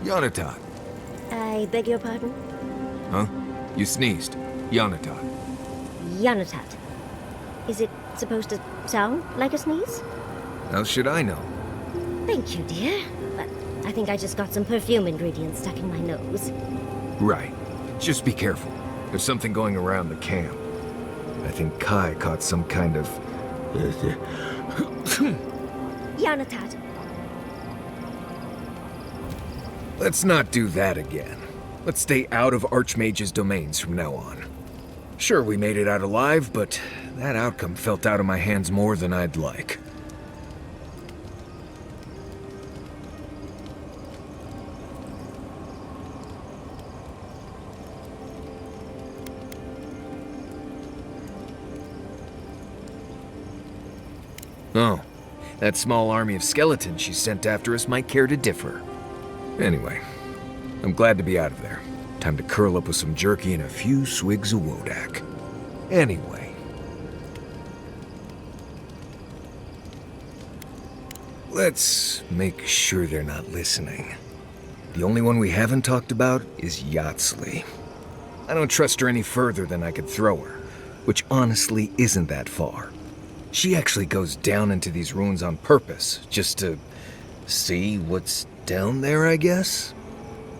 Yanatat. I beg your pardon? Huh? You sneezed. Yanatat. Yanatat. Is it supposed to sound like a sneeze? How should I know? Thank you, dear. But I think I just got some perfume ingredients stuck in my nose. Right. Just be careful. There's something going around the camp. I think Kai caught some kind of... Yanatat. Let's not do that again. Let's stay out of Archmage's domains from now on. Sure, we made it out alive, but that outcome felt out of my hands more than I'd like. Oh, that small army of skeletons she sent after us might care to differ. Anyway, I'm glad to be out of there. Time to curl up with some jerky and a few swigs of Wodak. Anyway. Let's make sure they're not listening. The only one we haven't talked about is Yatzli. I don't trust her any further than I could throw her, which honestly isn't that far. She actually goes down into these ruins on purpose, just to see what's down there, I guess?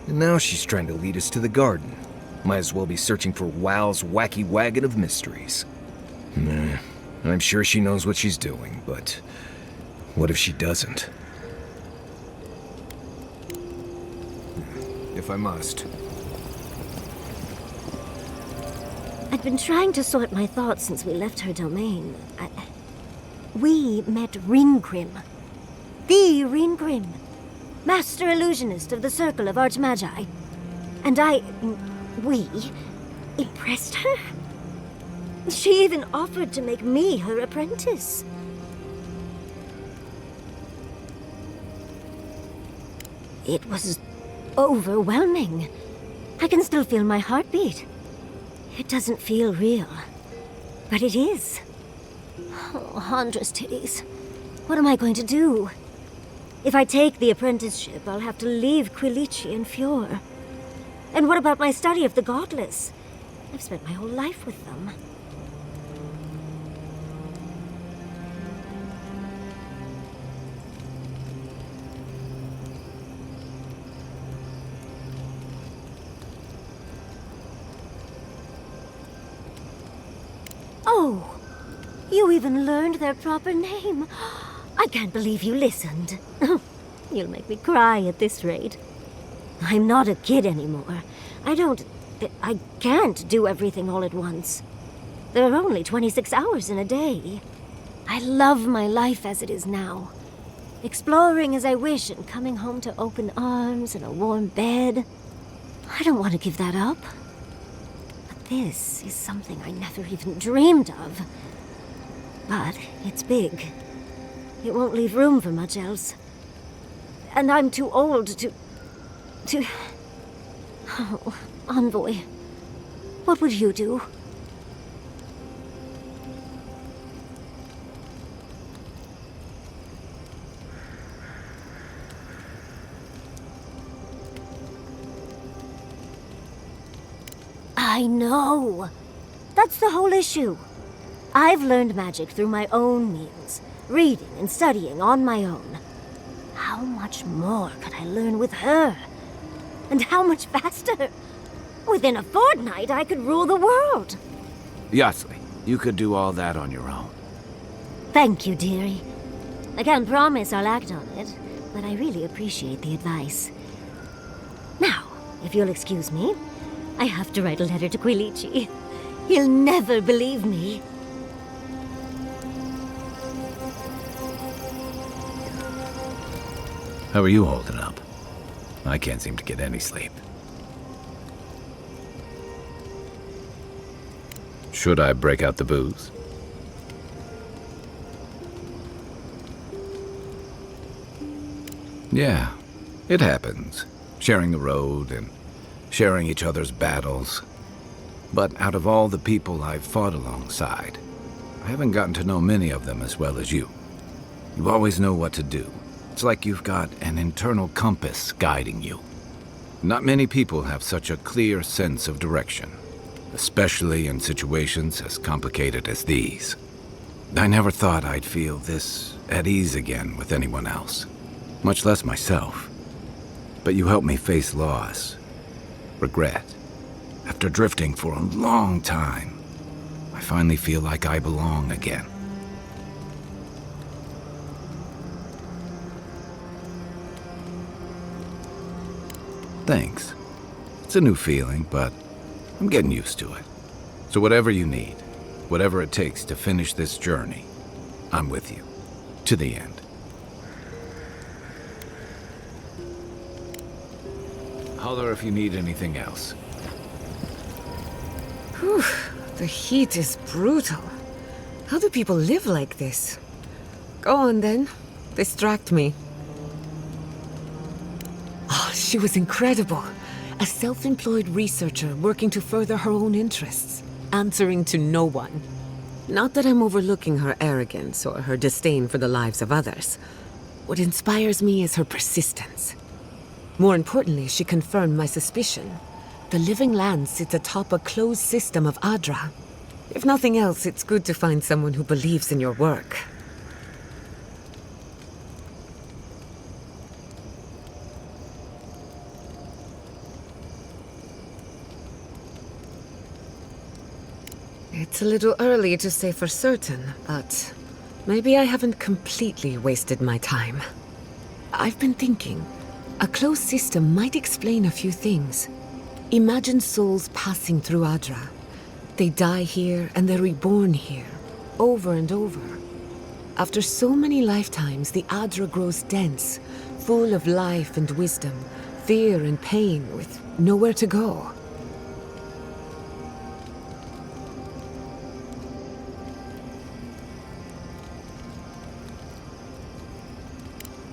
And now she's trying to lead us to the garden. Might as well be searching for Wael's wacky wagon of mysteries. Nah, I'm sure she knows what she's doing, but what if she doesn't? If I must. I'd been trying to sort my thoughts since we left her domain. We met Ryngrim. The Ryngrim. Master illusionist of the Circle of Archmagi. And we impressed her. She even offered to make me her apprentice. It was overwhelming. I can still feel my heartbeat. It doesn't feel real, but it is. Oh, Handra's titties. What am I going to do? If I take the apprenticeship, I'll have to leave Quilici and Fjord. And what about my study of the Gauntlets? I've spent my whole life with them. Oh, you even learned their proper name. I can't believe you listened. You'll make me cry at this rate. I'm not a kid anymore. I can't do everything all at once. There are only 26 hours in a day. I love my life as it is now. Exploring as I wish and coming home to open arms and a warm bed. I don't want to give that up. But this is something I never even dreamed of. But it's big. It won't leave room for much else. And I'm too old to... Oh, Envoy. What would you do? I know. That's the whole issue. I've learned magic through my own means, reading and studying on my own. How much more could I learn with her? And how much faster? Within a fortnight, I could rule the world. Yatzli, you could do all that on your own. Thank you, dearie. I can't promise I'll act on it, but I really appreciate the advice. Now, if you'll excuse me, I have to write a letter to Quilici. He'll never believe me. How are you holding up? I can't seem to get any sleep. Should I break out the booze? Yeah, it happens. Sharing the road and sharing each other's battles. But out of all the people I've fought alongside, I haven't gotten to know many of them as well as you. You always know what to do. It's like you've got an internal compass guiding you. Not many people have such a clear sense of direction, especially in situations as complicated as these. I never thought I'd feel this at ease again with anyone else, much less myself. But you helped me face loss, regret. After drifting for a long time, I finally feel like I belong again. Thanks. It's a new feeling, but I'm getting used to it. So whatever you need, whatever it takes to finish this journey, I'm with you. To the end. Holler if you need anything else. Whew, the heat is brutal. How do people live like this? Go on then. Distract me. Oh, she was incredible. A self-employed researcher working to further her own interests, answering to no one. Not that I'm overlooking her arrogance or her disdain for the lives of others. What inspires me is her persistence. More importantly, she confirmed my suspicion. The living land sits atop a closed system of Adra. If nothing else, it's good to find someone who believes in your work. It's a little early to say for certain, but maybe I haven't completely wasted my time. I've been thinking, a closed system might explain a few things. Imagine souls passing through Adra. They die here and they're reborn here, over and over. After so many lifetimes, the Adra grows dense, full of life and wisdom, fear and pain, with nowhere to go.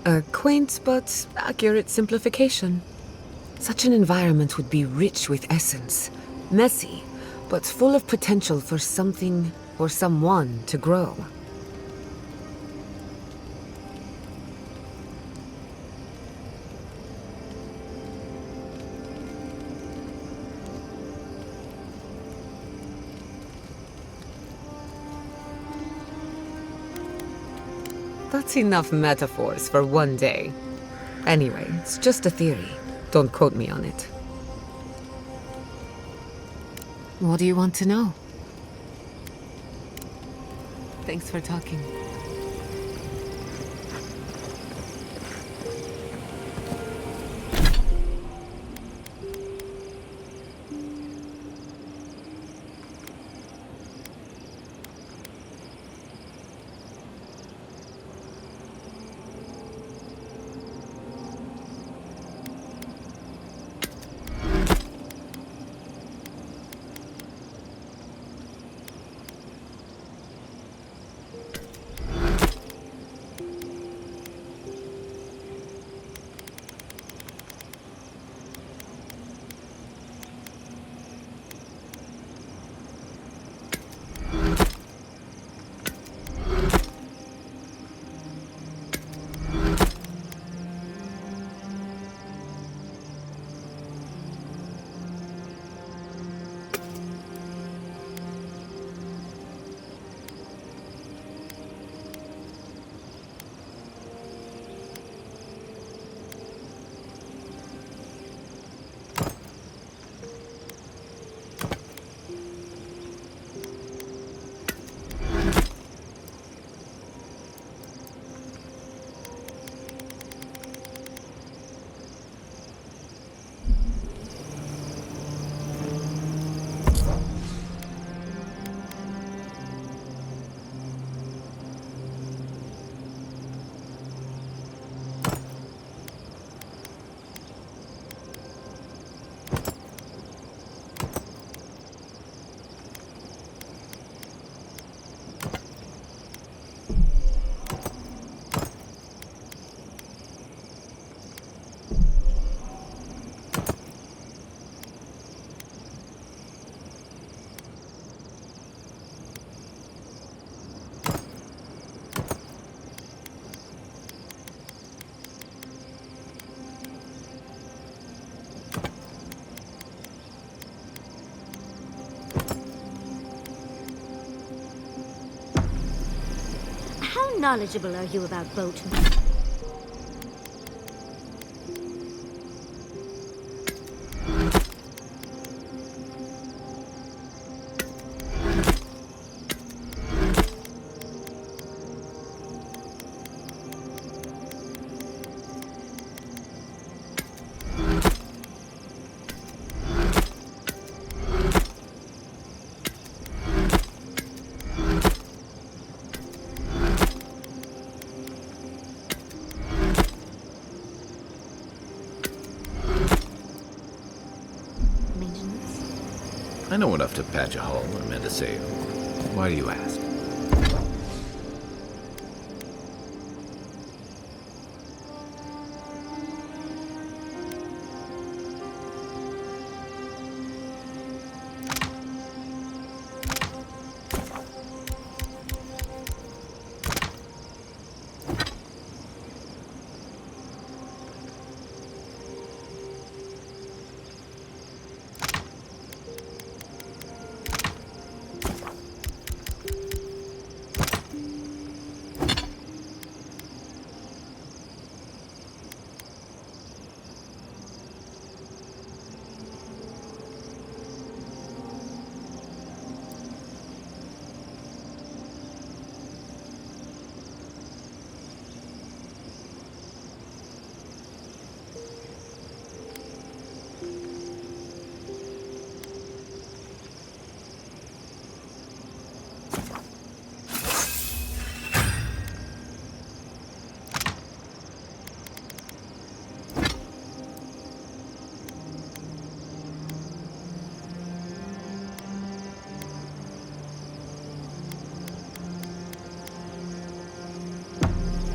A quaint but accurate simplification. Such an environment would be rich with essence, messy, but full of potential for something or someone to grow. That's enough metaphors for one day. Anyway, it's just a theory. Don't quote me on it. What do you want to know? Thanks for talking. How knowledgeable are you about boatmen? I know enough to patch a hull or mend a sail. Why do you ask?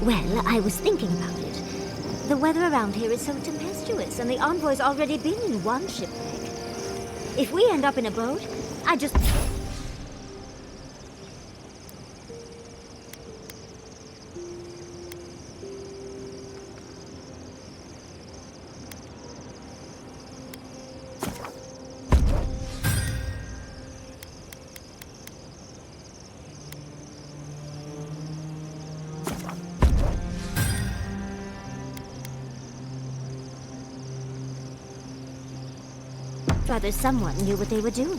Well, I was thinking about it. The weather around here is so tempestuous, and the envoy's already been in one shipwreck. If we end up in a boat, I just... Rather someone knew what they were doing.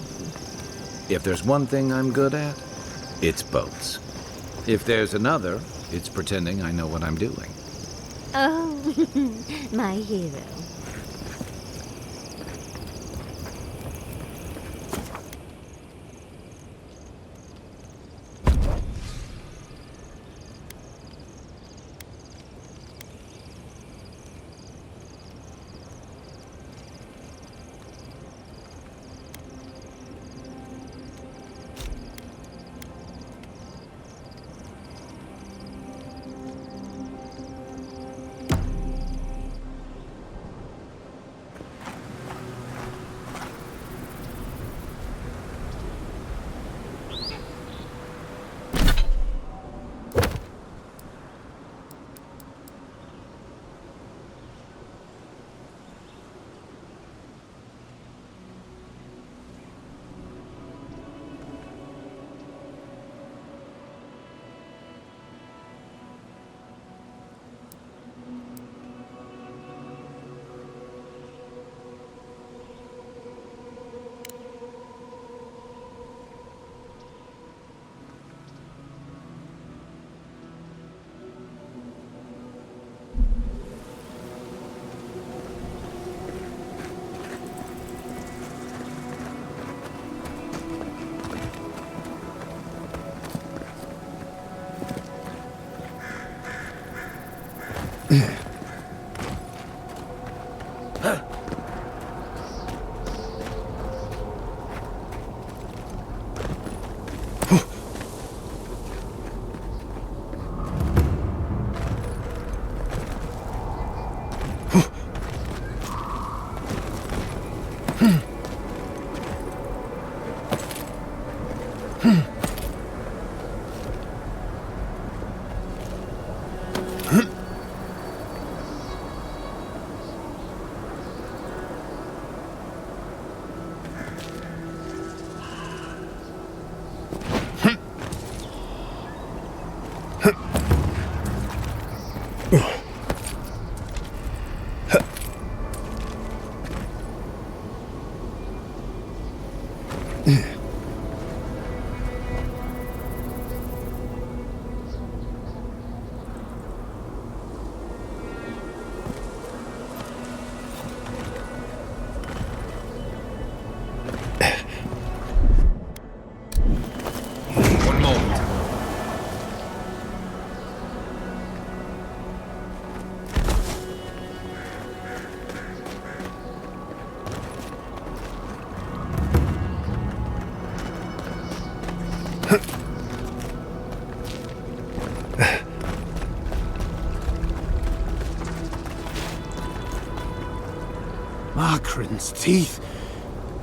If there's one thing I'm good at, it's boats. If there's another, it's pretending I know what I'm doing. Oh, my hero. Markran's teeth.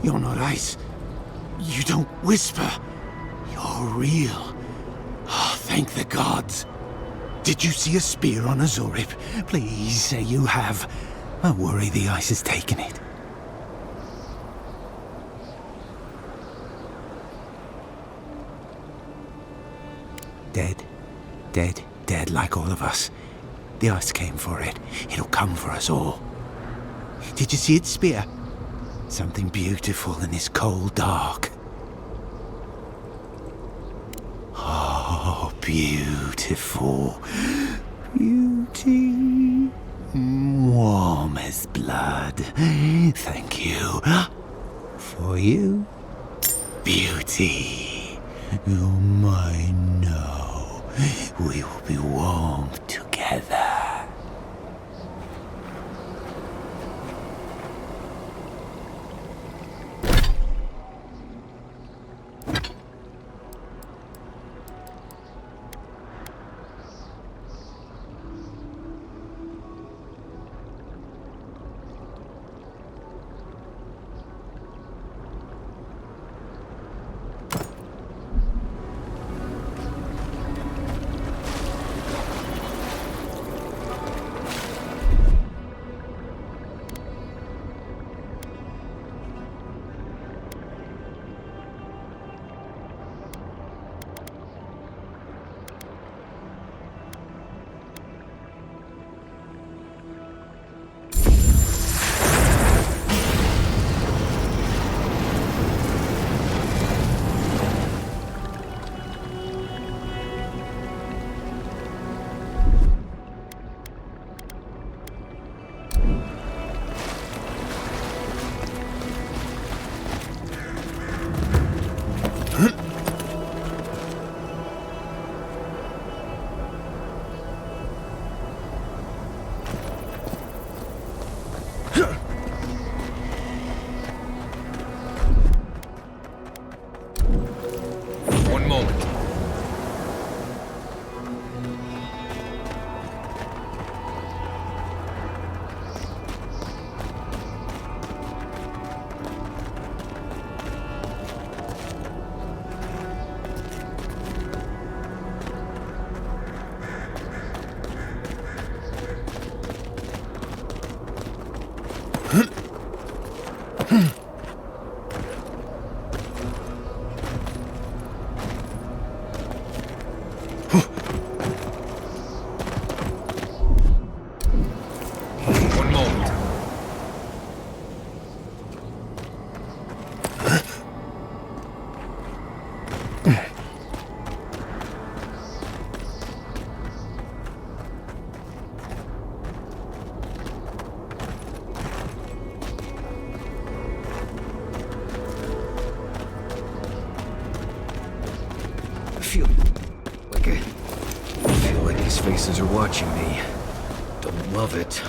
You're not ice. You don't whisper. You're real. Oh, thank the gods. Did you see a spear on a Xaurip? Please say you have. I worry the ice has taken it. Dead. Dead. Dead like all of us. The ice came for it. It'll come for us all. Did you see its spear? Something beautiful in this cold dark. Oh, beautiful. Beauty. Warm as blood. Thank you. For you. Beauty. You're mine now. We will be warm together. I feel like these faces are watching me. Don't love it.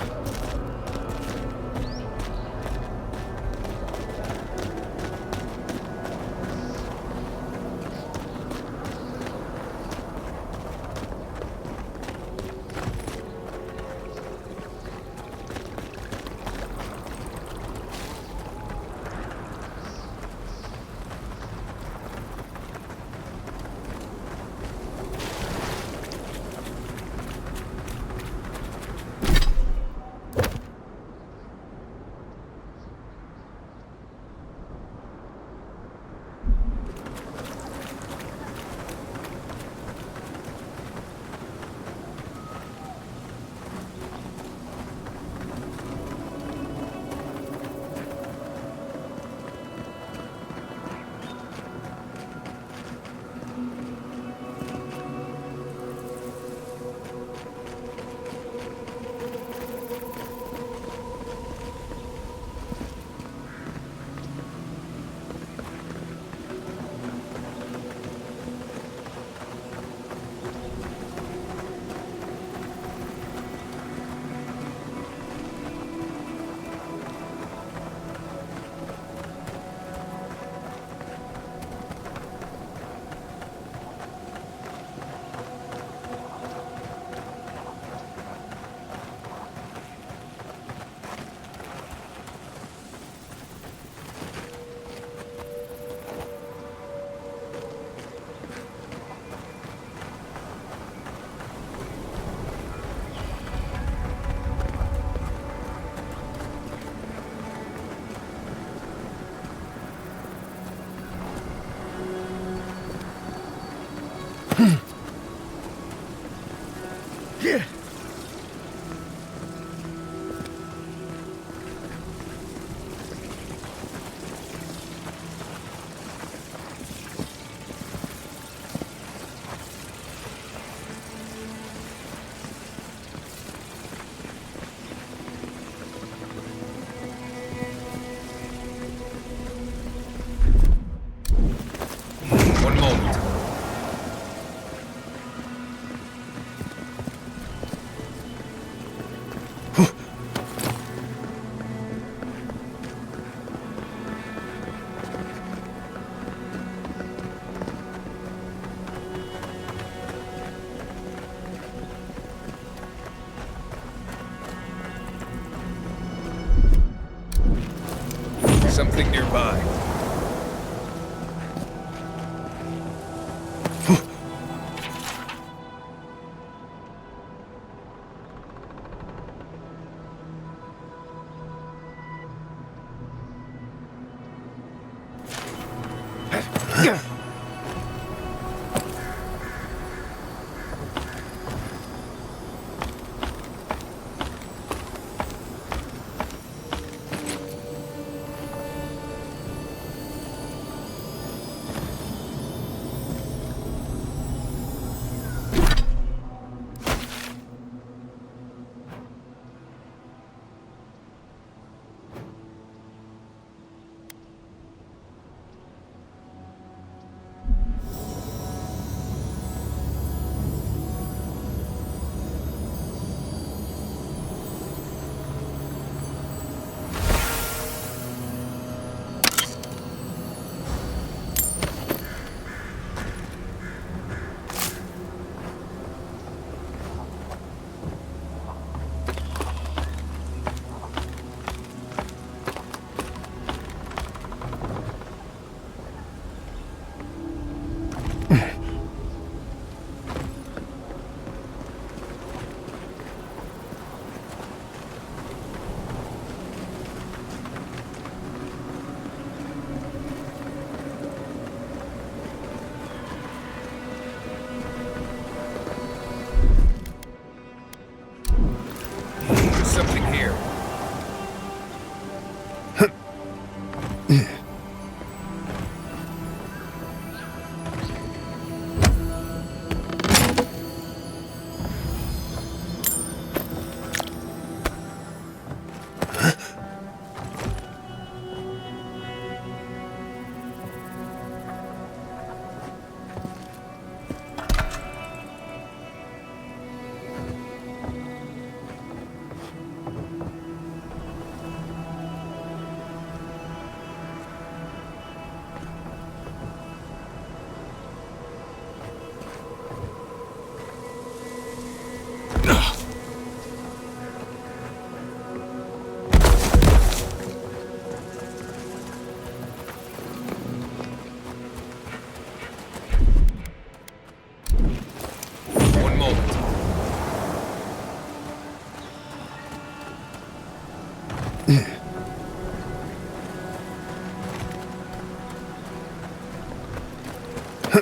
One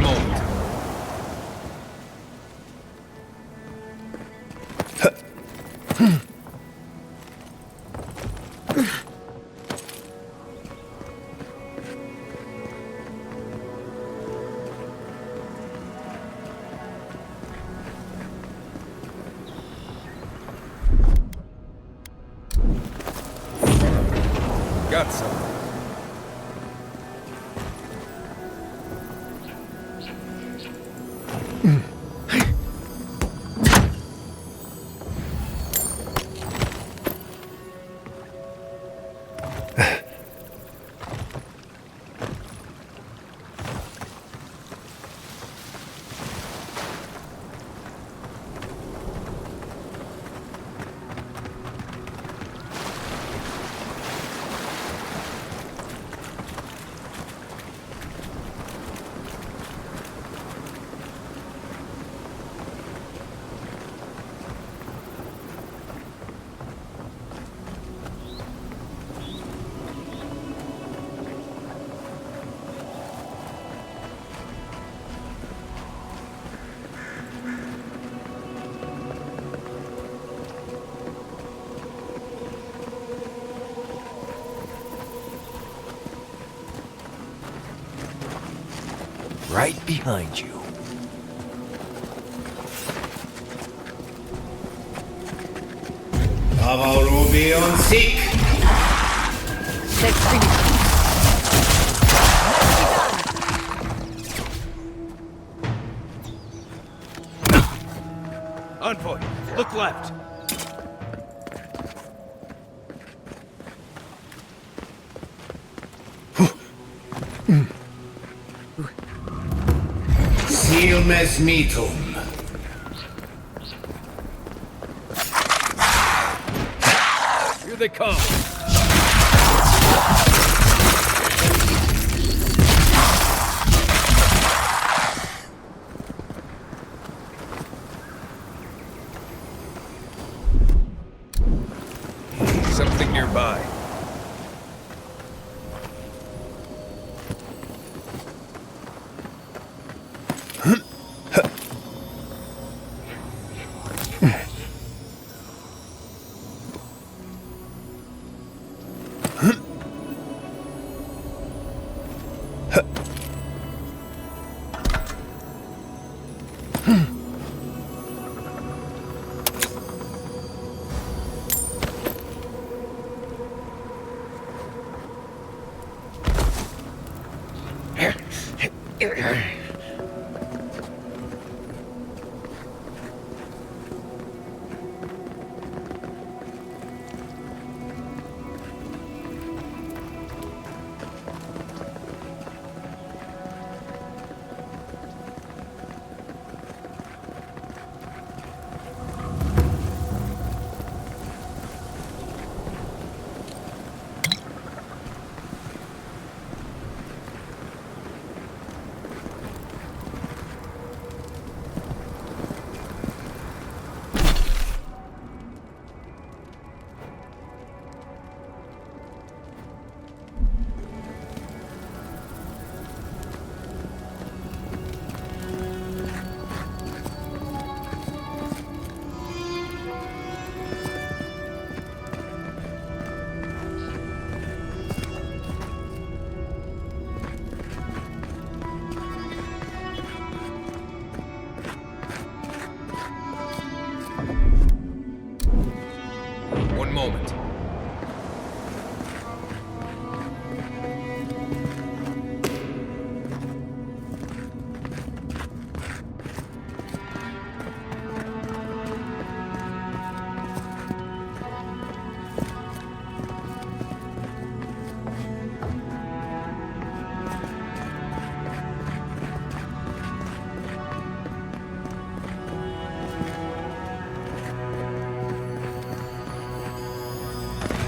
moment. Got some. Right behind you. Avarubion Seek! Let's bring it. Envoy, look left. Silmes Mitum. Here they come. Something nearby.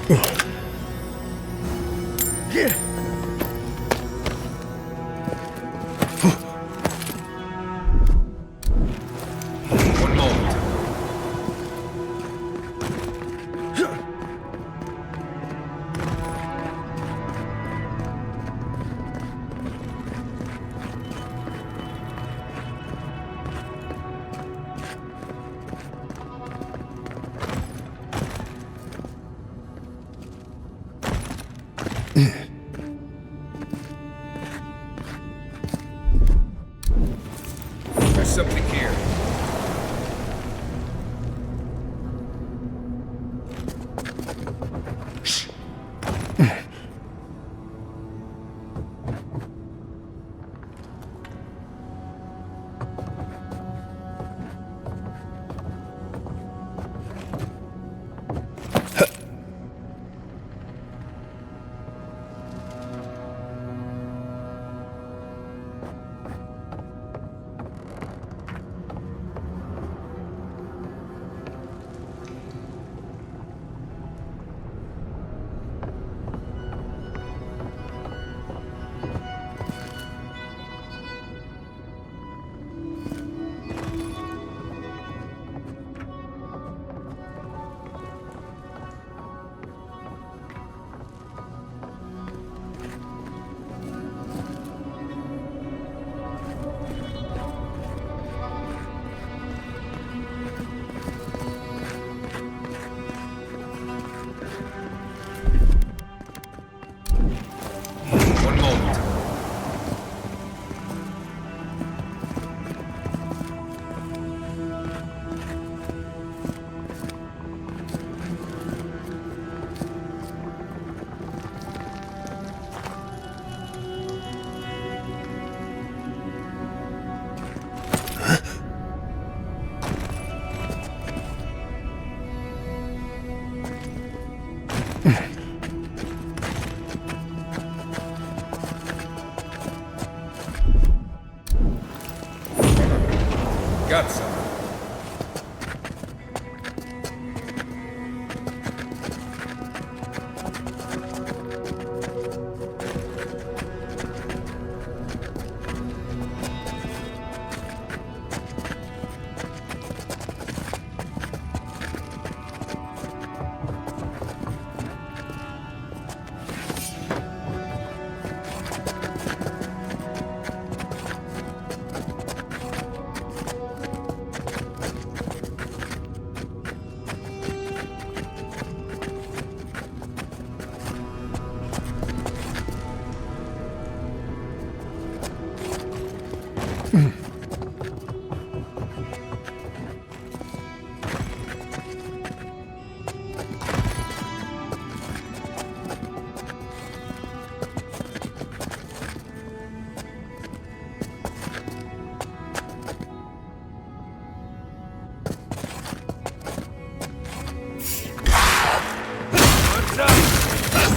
One moment. There's something here. One moment. Got some.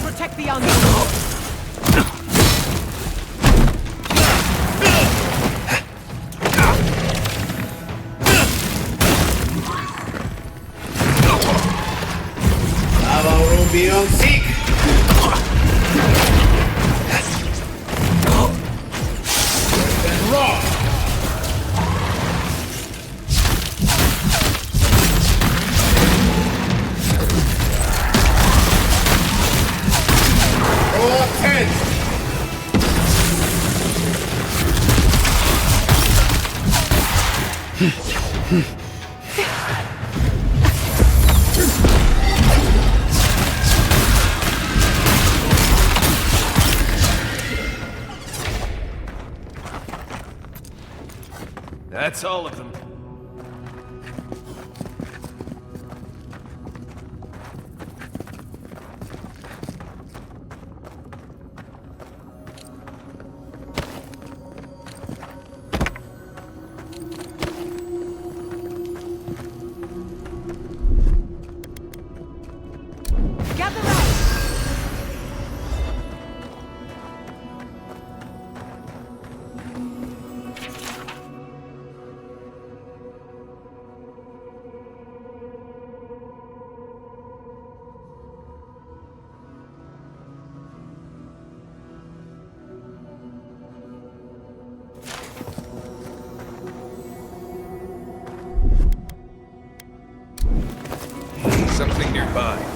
Protect the unbeing. Beyond seek. And raw. Roll up 10. That's all of them. Gather round. nearby.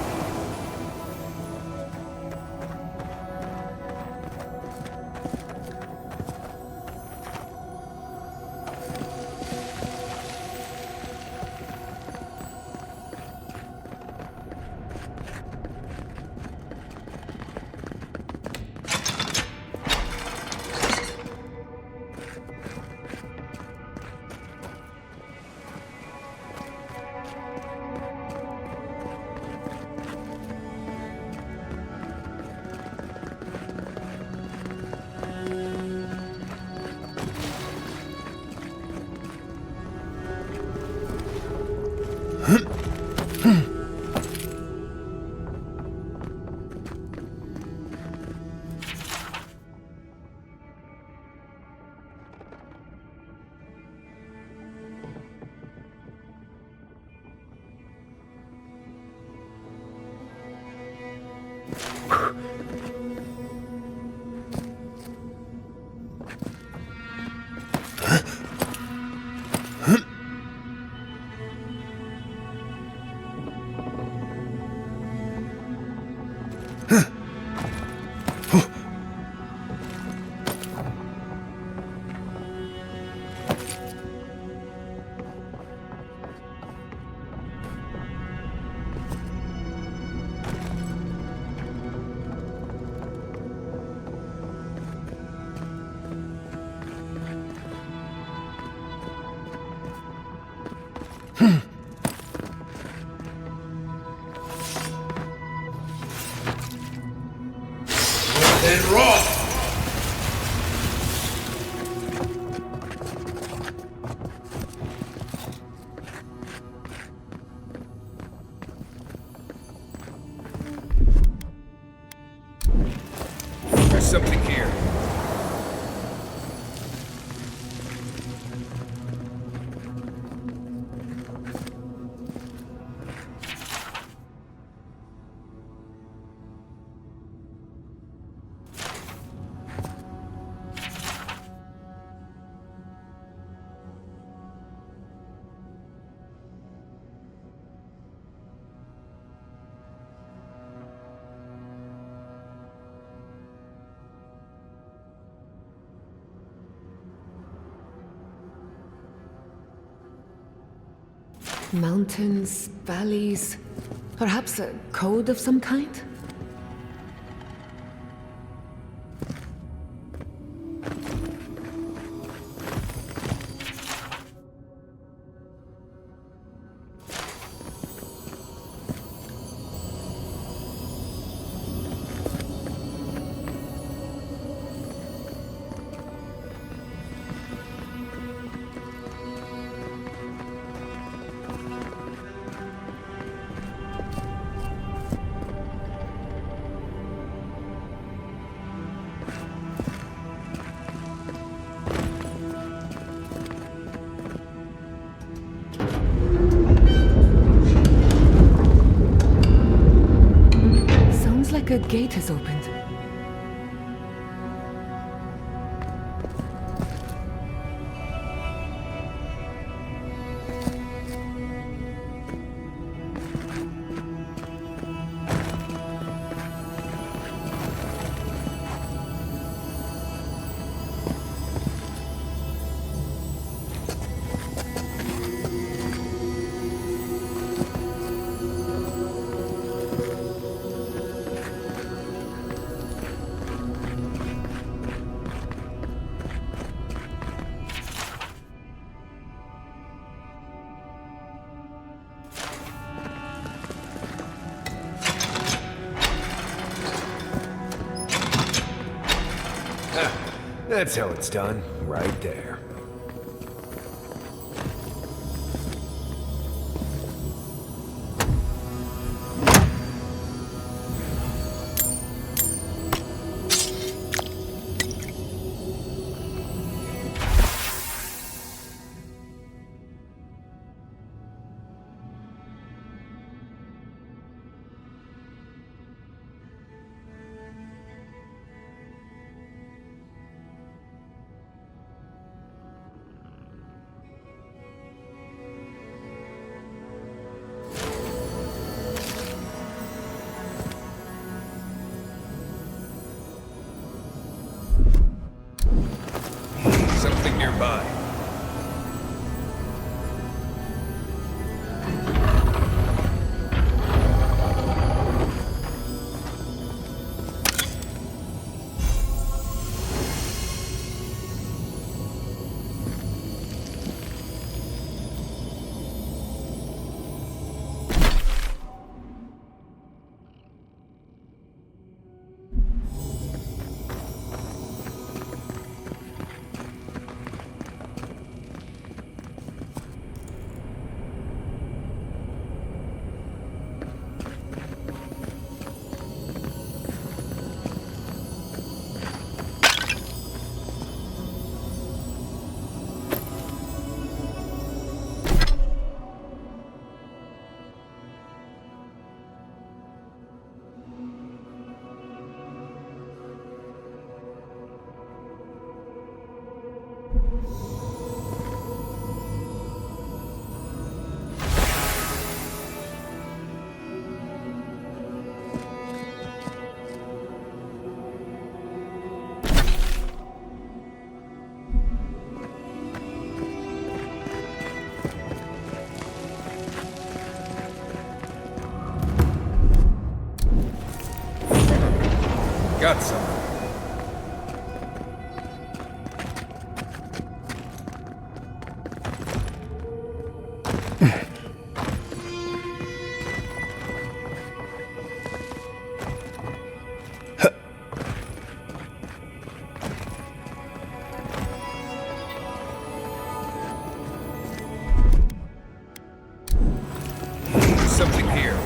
Then rock! There's something here. Mountains, valleys, perhaps a code of some kind? A gate has opened. That's how it's done, right there. Got some. Something here.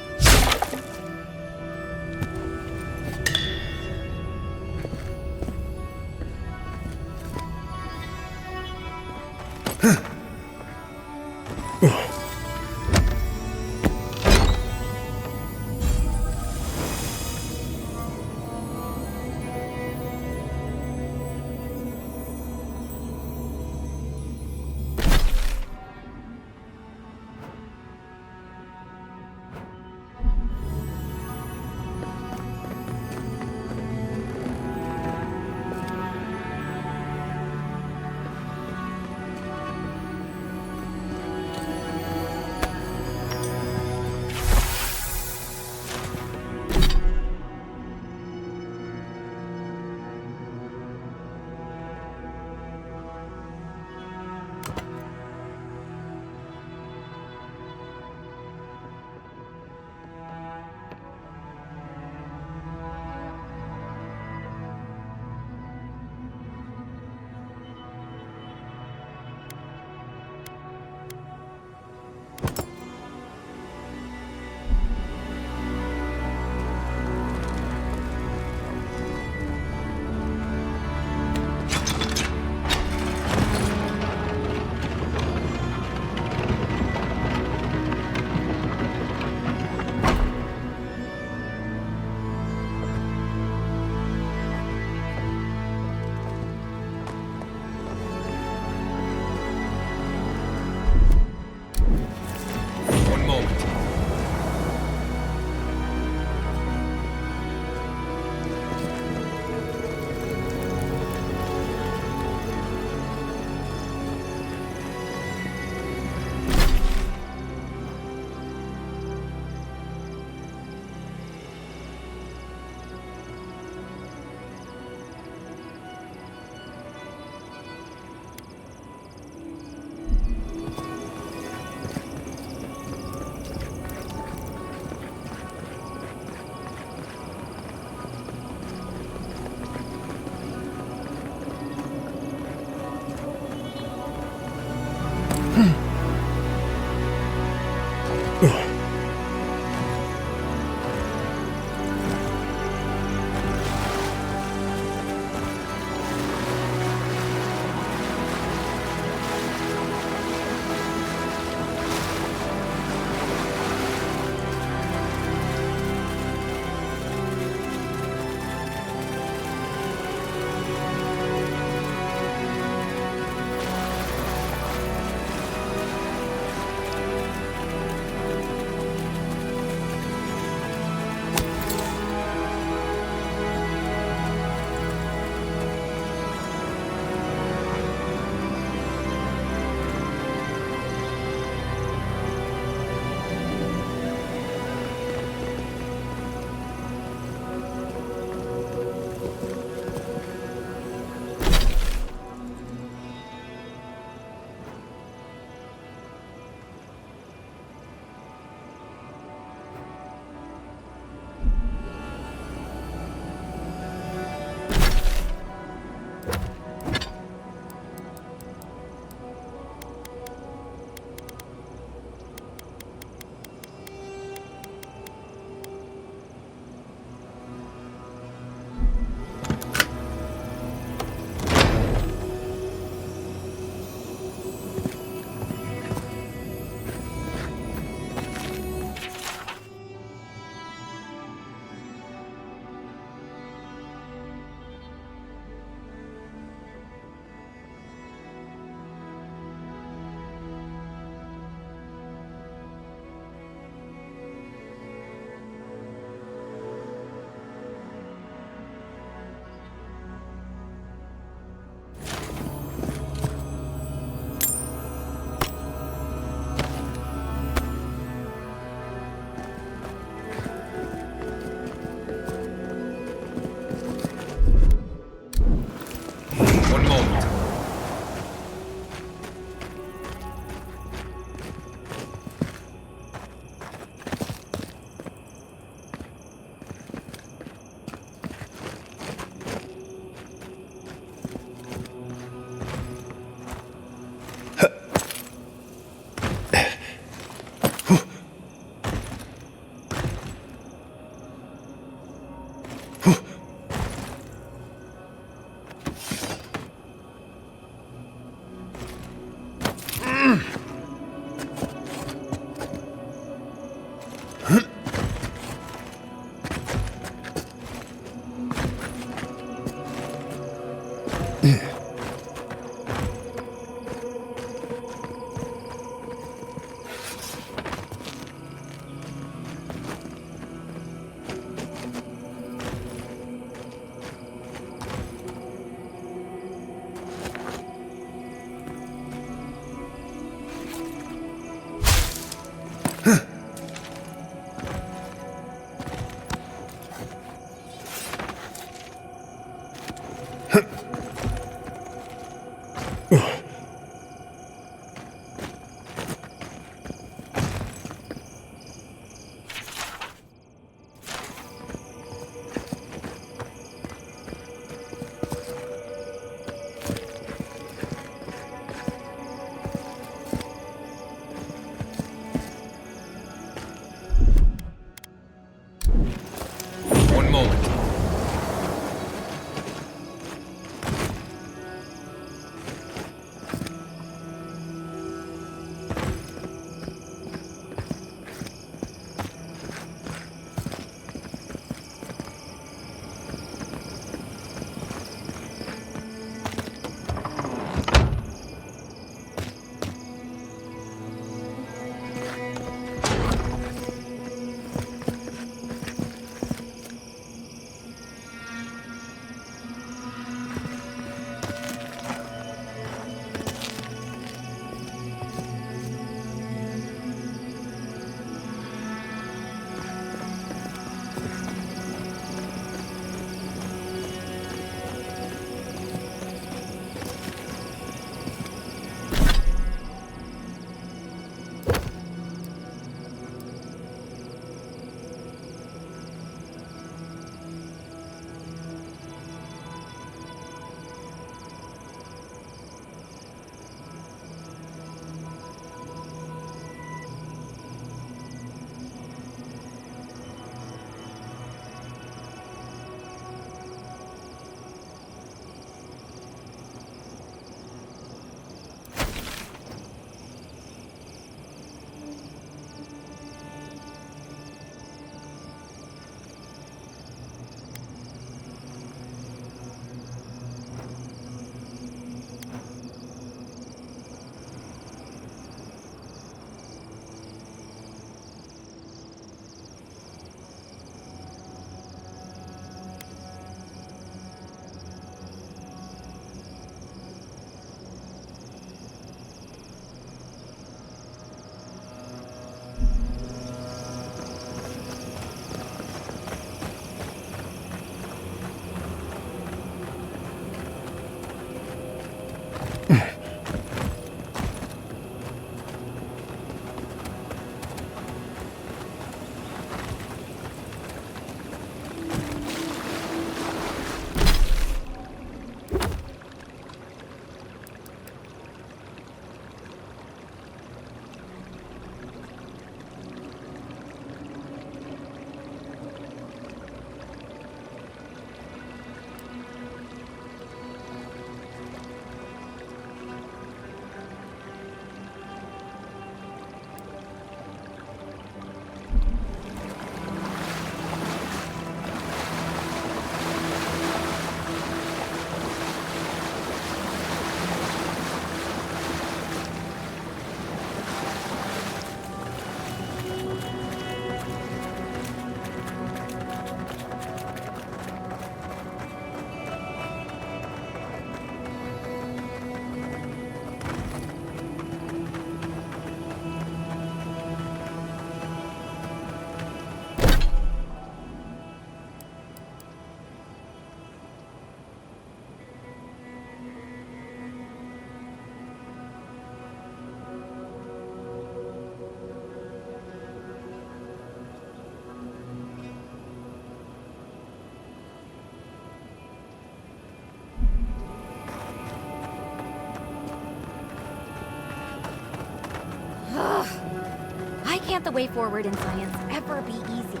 Why can't the way forward in science ever be easy?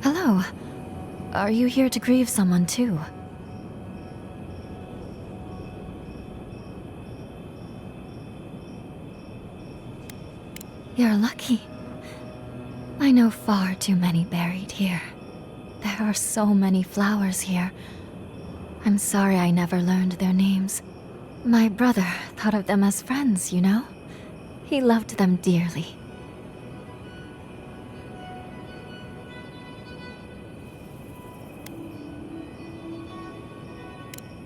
Hello. Are you here to grieve someone too? You're lucky. I know far too many buried here. There are so many flowers here. I'm sorry I never learned their names. My brother thought of them as friends, you know? He loved them dearly.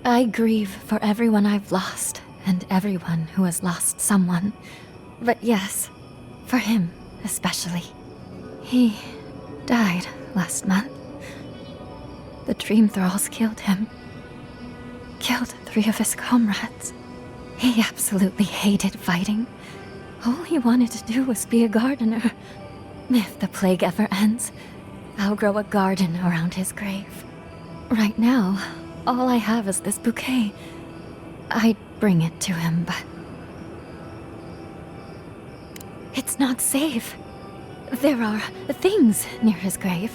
I grieve for everyone I've lost, and everyone who has lost someone. But yes, for him especially. He died last month. The Dream Thralls killed him. Killed 3 of his comrades. He absolutely hated fighting. All he wanted to do was be a gardener. If the plague ever ends, I'll grow a garden around his grave. Right now, all I have is this bouquet. I'd bring it to him, but... it's not safe. There are things near his grave.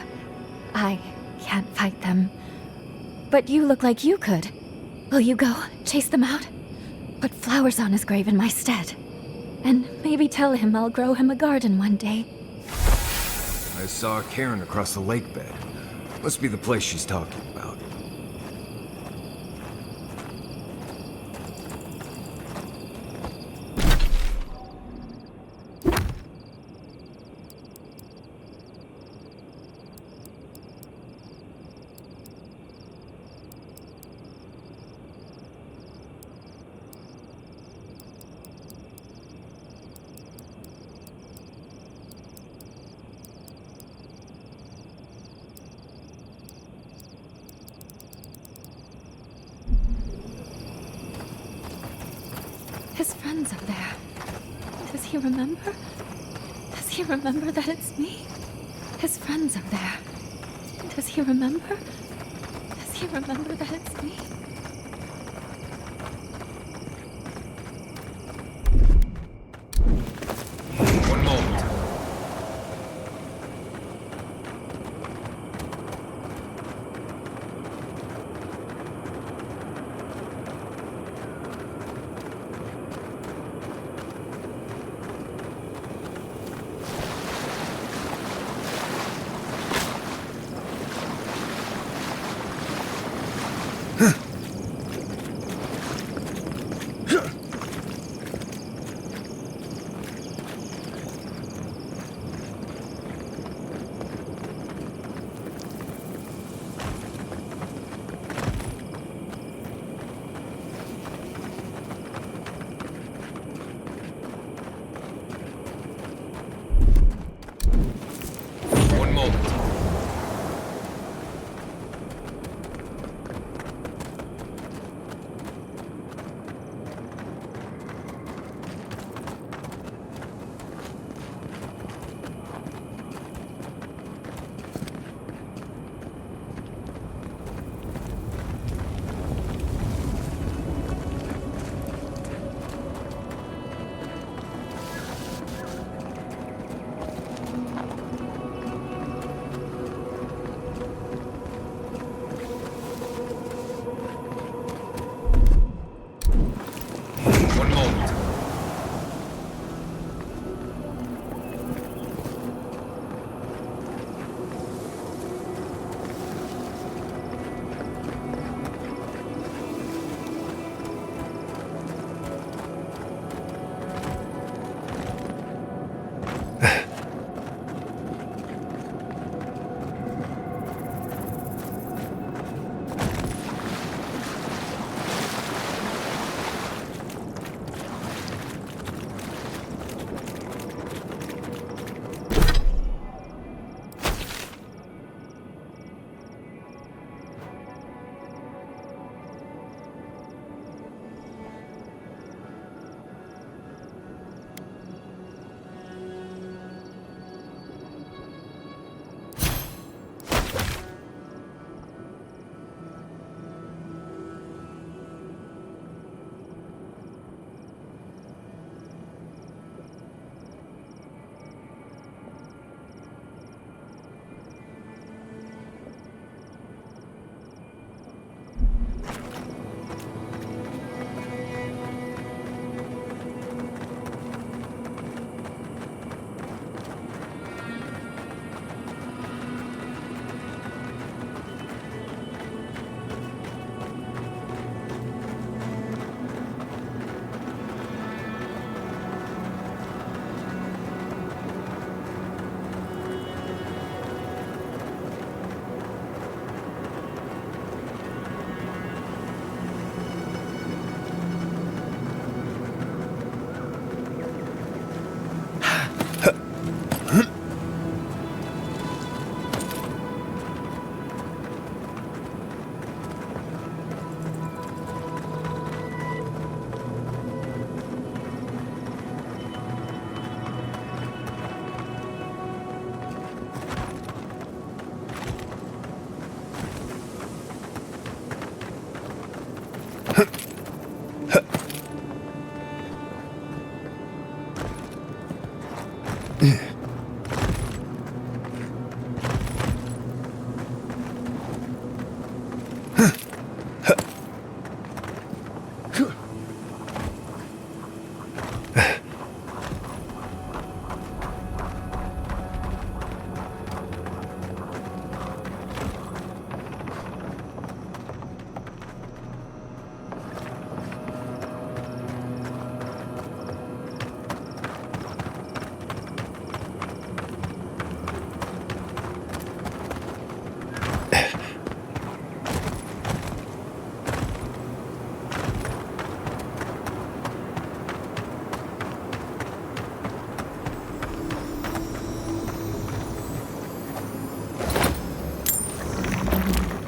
I can't fight them. But you look like you could. Will you go chase them out? Put flowers on his grave in my stead. And maybe tell him I'll grow him a garden one day. I saw a cairn across the lakebed. Must be the place she's talking about. His friend's up there. Does he remember? Does he remember that it's me? His friend's up there. Does he remember? Does he remember that it's me? One moment.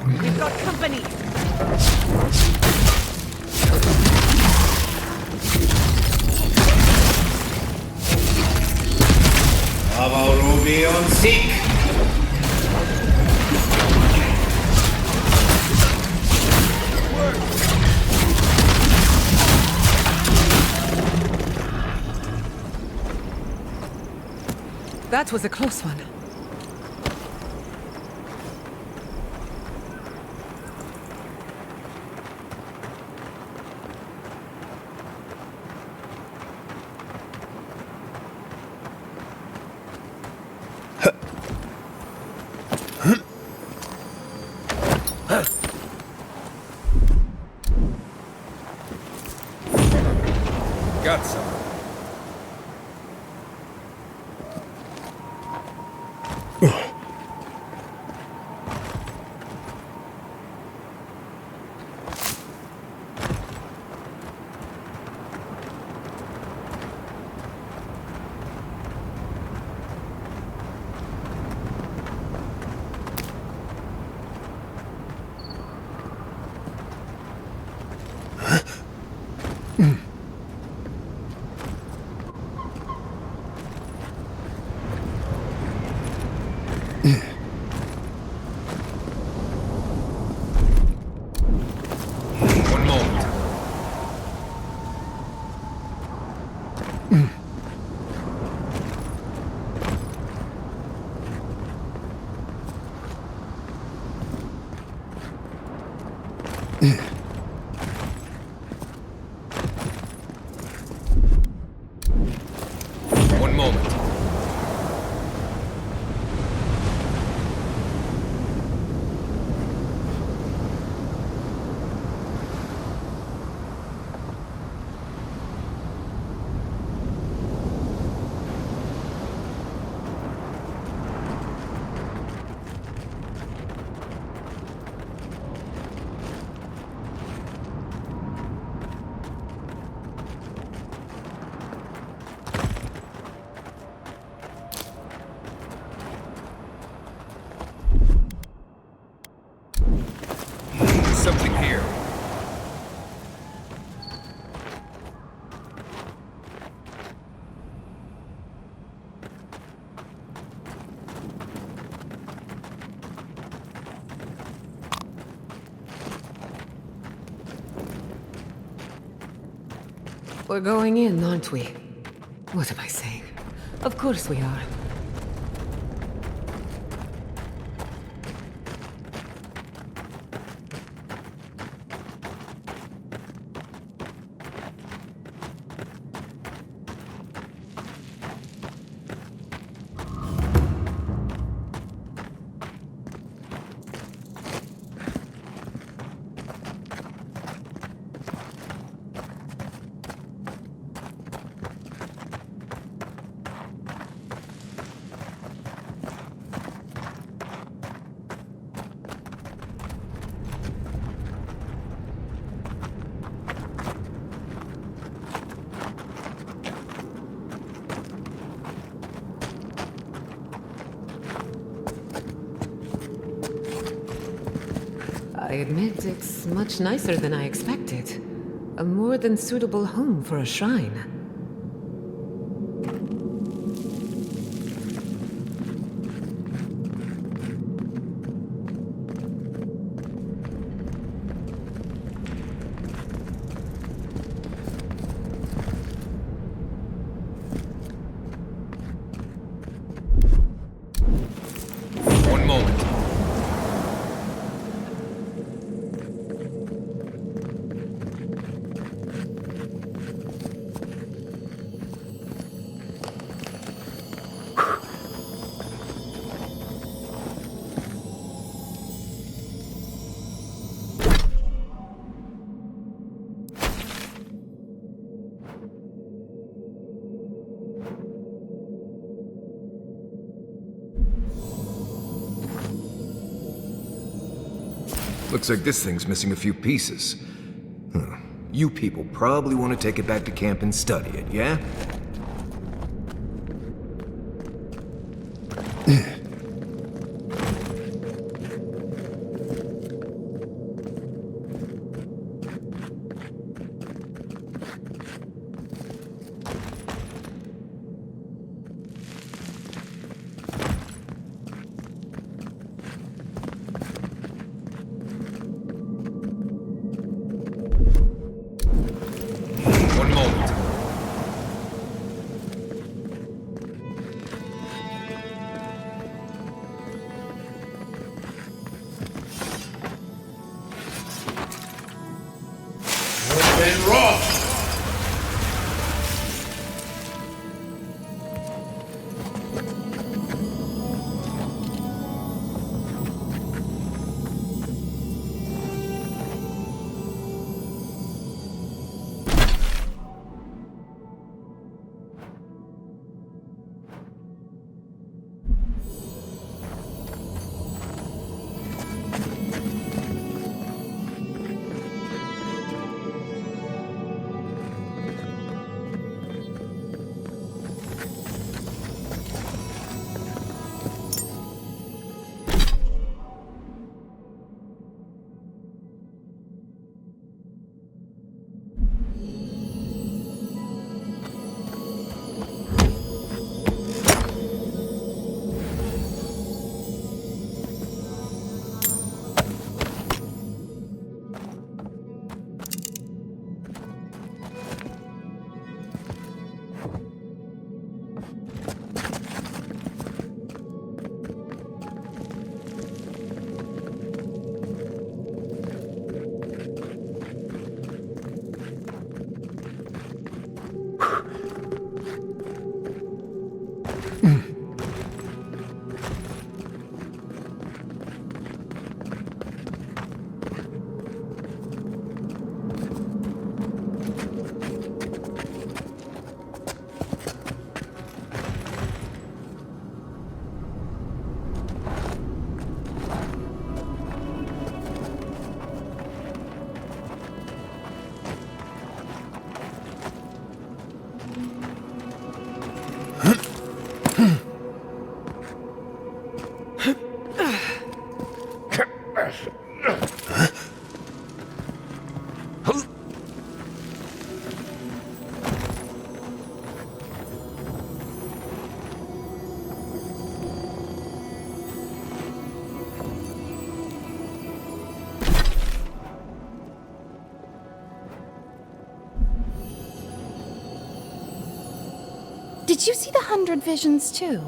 We've got company! Avowed Seek. That was a close one. Got some. One moment. One moment. Something here. We're going in, aren't we? What am I saying? Of course we are. I admit it's much nicer than I expected. A more than suitable home for a shrine. Looks like this thing's missing a few pieces. You people probably want to take it back to camp and study it, yeah? And rock! Did you see the 100 visions too?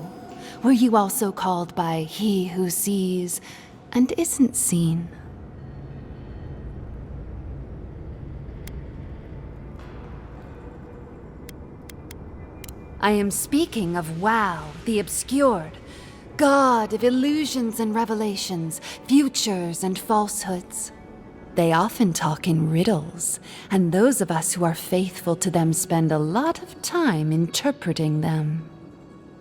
Were you also called by he who sees and isn't seen? I am speaking of Wael, the Obscured, god of illusions and revelations, futures and falsehoods. They often talk in riddles, and those of us who are faithful to them spend a lot of time interpreting them.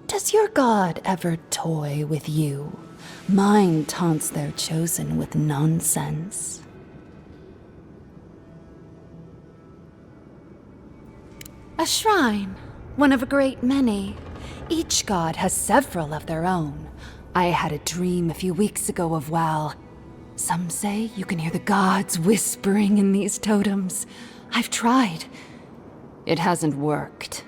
Does your god ever toy with you? Mine taunts their chosen with nonsense. A shrine, one of a great many. Each god has several of their own. I had a dream a few weeks ago of Wael. Some say you can hear the gods whispering in these totems. I've tried. It hasn't worked.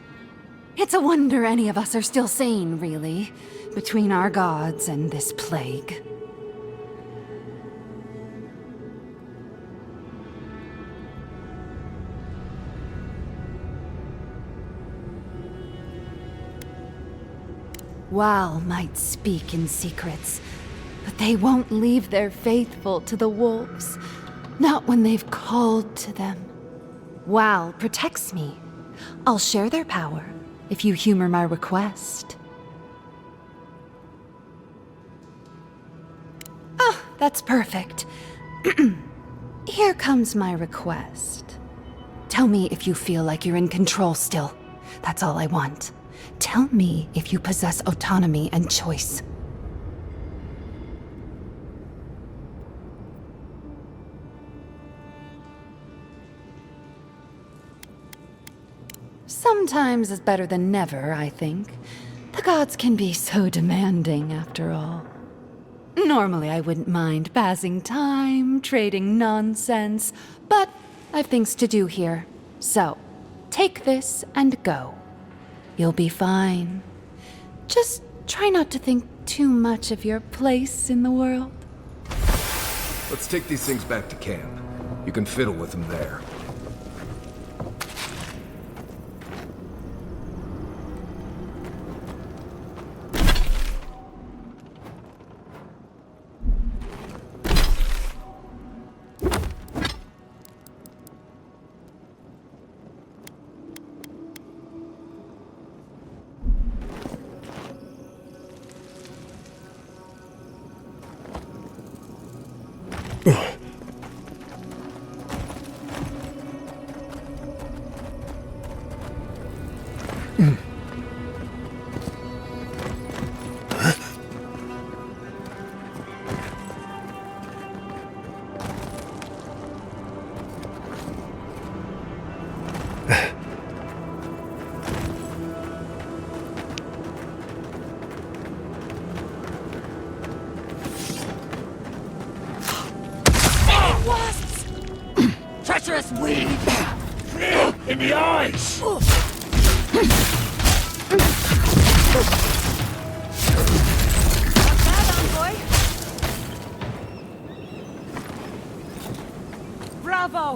It's a wonder any of us are still sane, really, between our gods and this plague. Wael might speak in secrets, but they won't leave their faithful to the wolves. Not when they've called to them. Wael protects me. I'll share their power if you humor my request. Oh, that's perfect. Here comes my request. Tell me if you feel like you're in control still. That's all I want. Tell me if you possess autonomy and choice. Sometimes is better than never, I think. The gods can be so demanding, after all. Normally, I wouldn't mind passing time, trading nonsense, but I've things to do here. So, take this and go. You'll be fine. Just try not to think too much of your place in the world. Let's take these things back to camp. You can fiddle with them there. Treacherous weed! In the eyes! Bravo!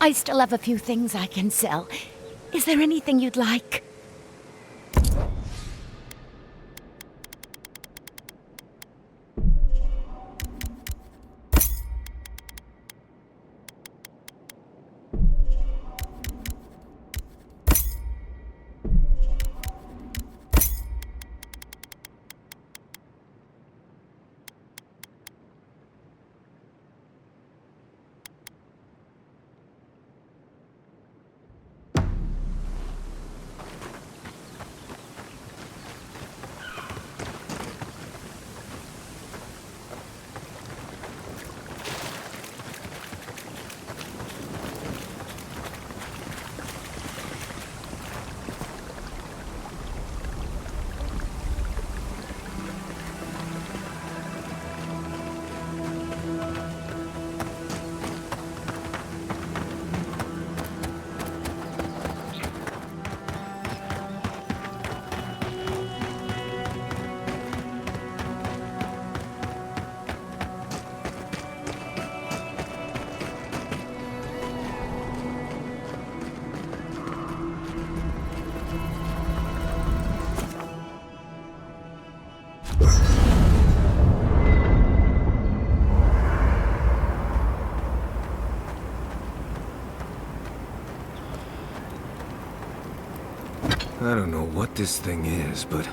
I still have a few things I can sell. Is there anything you'd like? I don't know what this thing is, but...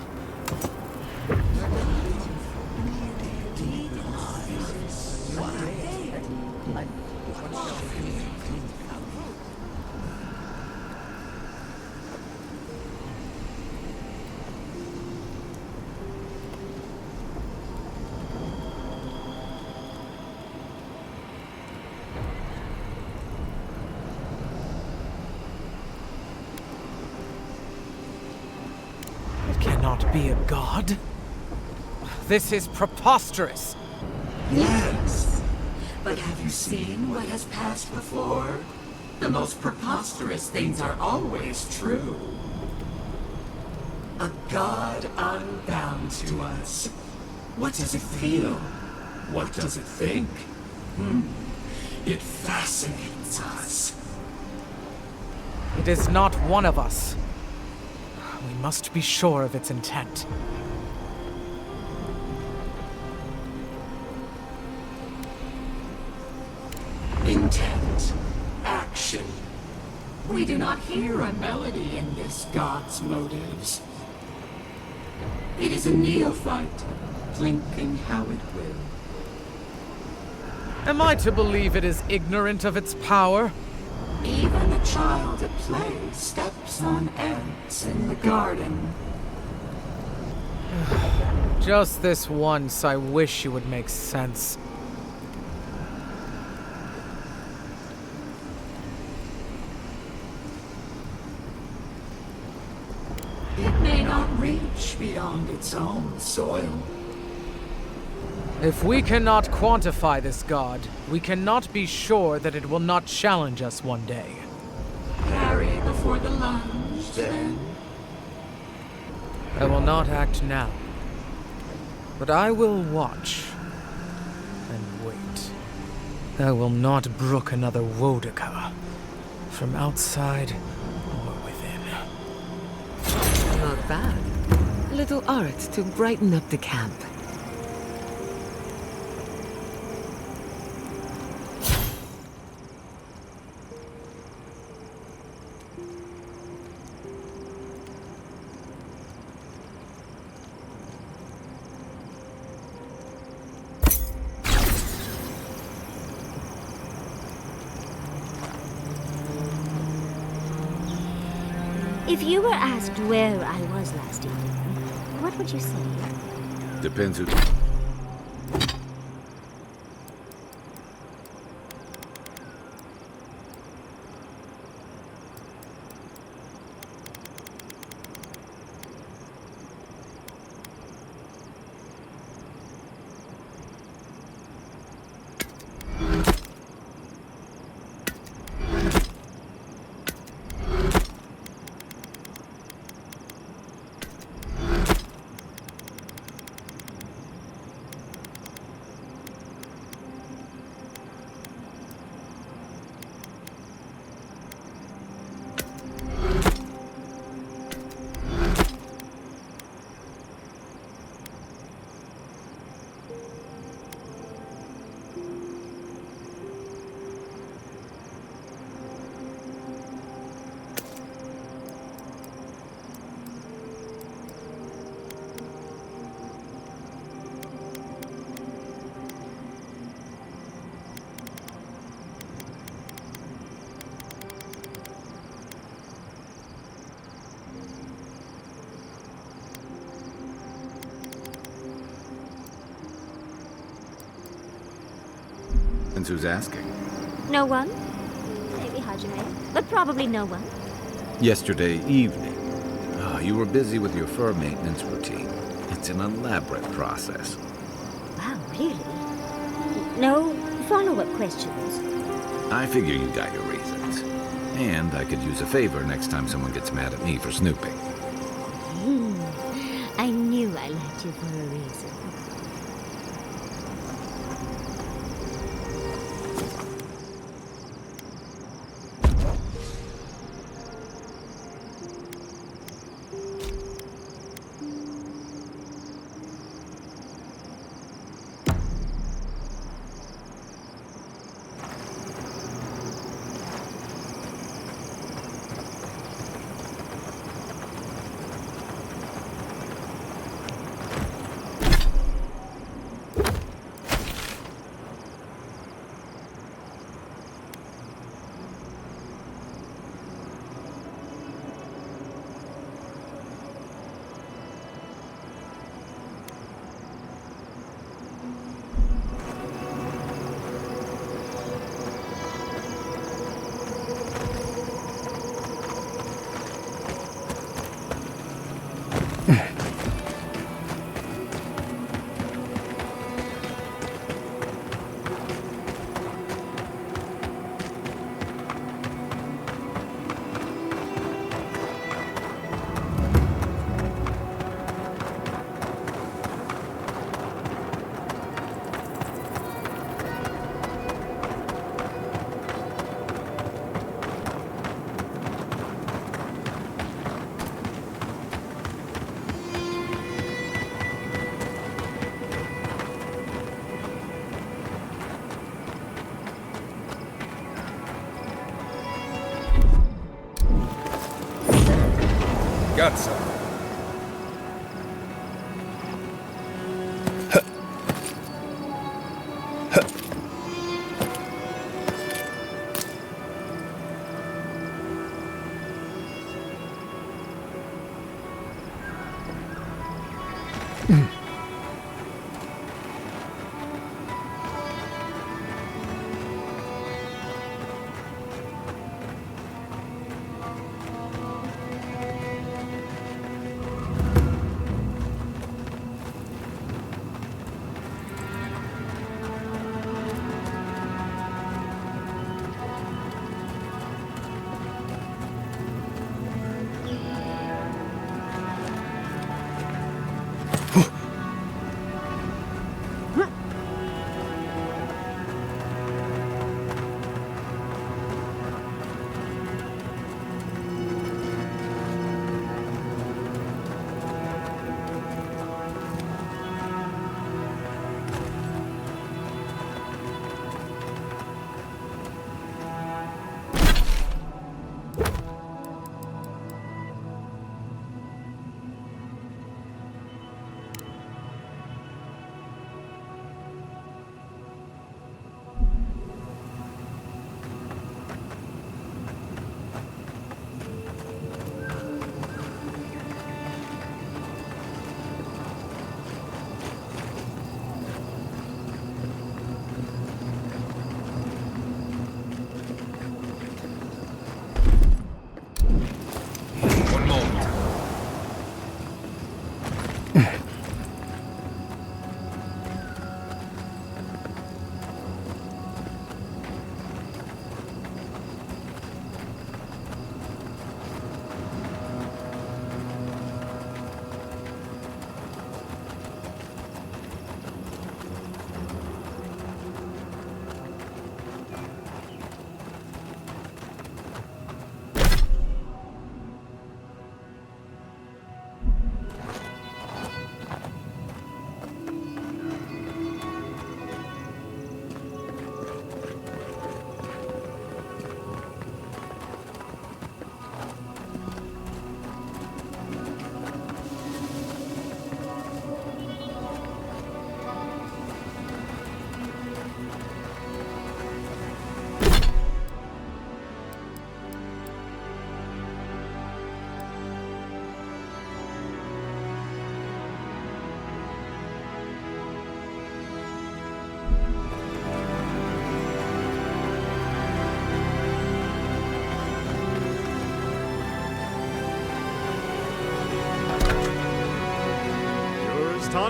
Cannot be a god? This is preposterous! Yes, but have you seen what has passed before? The most preposterous things are always true. A god unbound to us. What does it feel? What does it think? It fascinates us. It is not one of us. We must be sure of its intent. Intent. Action. We do not hear a melody in this god's motives. It is a neophyte, thinking how it will. Am I to believe it is ignorant of its power? Even a child at play steps on ants in the garden. Just this once, I wish you would make sense. It may not reach beyond its own soil. If we cannot quantify this god, we cannot be sure that it will not challenge us one day. Carry before the lunge, then. I will not act now, but I will watch and wait. I will not brook another Wodaka, from outside or within. Not bad. A little art to brighten up the camp. If you were asked where I was last evening, what would you say? Depends who... And who's asking? No one? Maybe Hajime, but probably no one. Yesterday evening. You were busy with your fur maintenance routine. It's an elaborate process. Wow, really? No follow-up questions? I figure you got your reasons. And I could use a favor next time someone gets mad at me for snooping. I knew I liked you for a reason. Got some.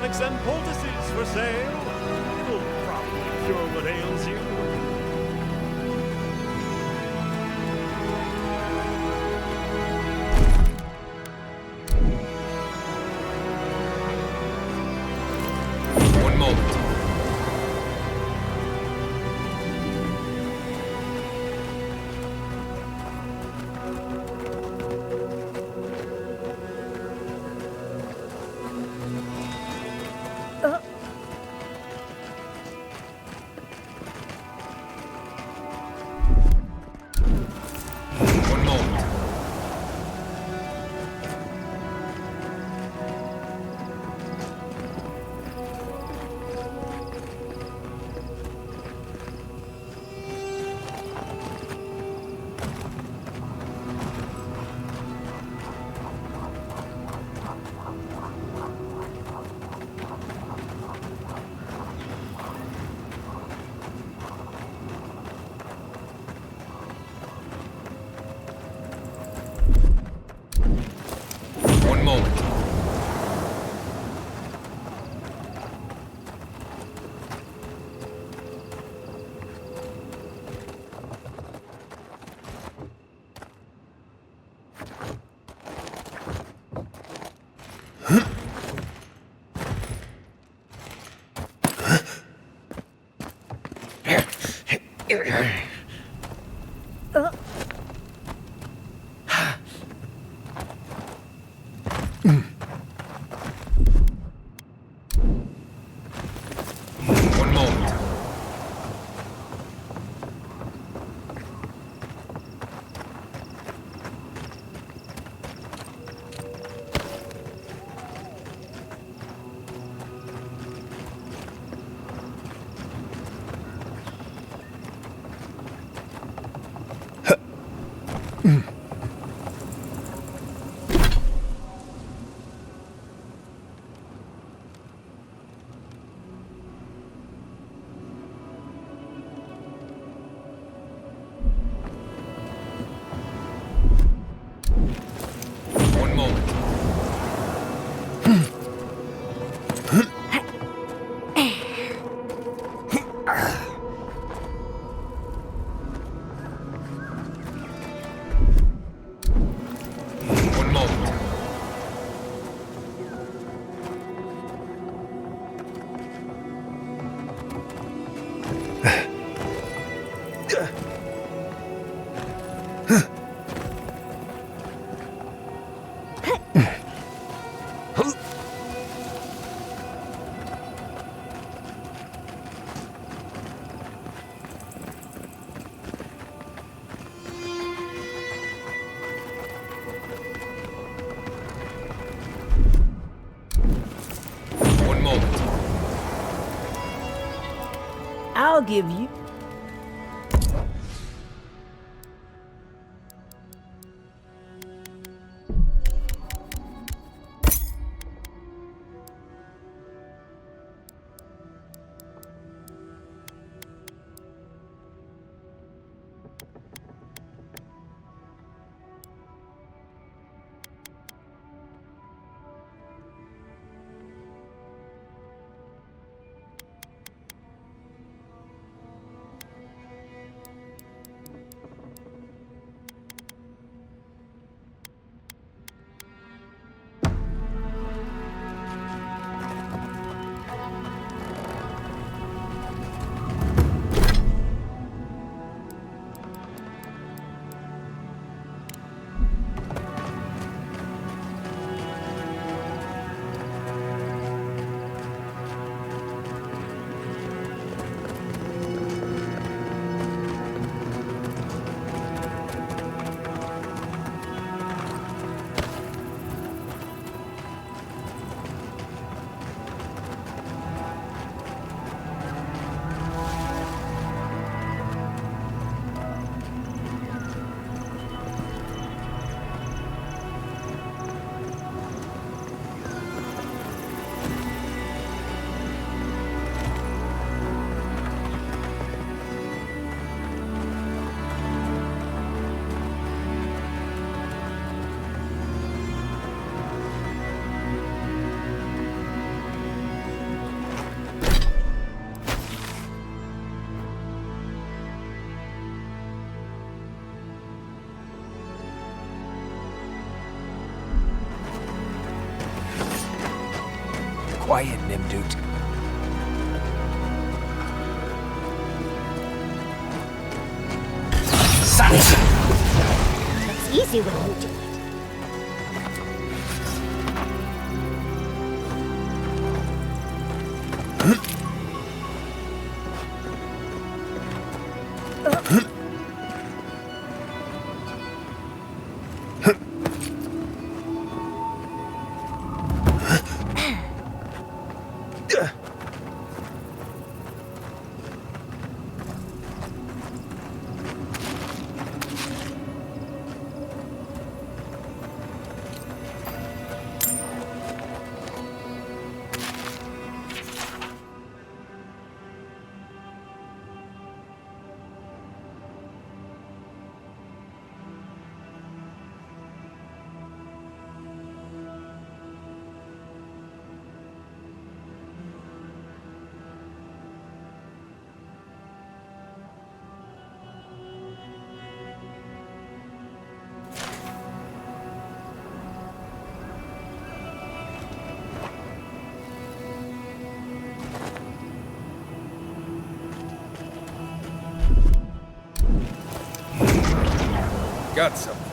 tonics and poultices for sale. It'll probably cure what ails you. One moment. One moment. One moment. One moment. One moment. One moment. One moment. I'll give you. quiet, Nimdut. It's easy when you do it. Got something.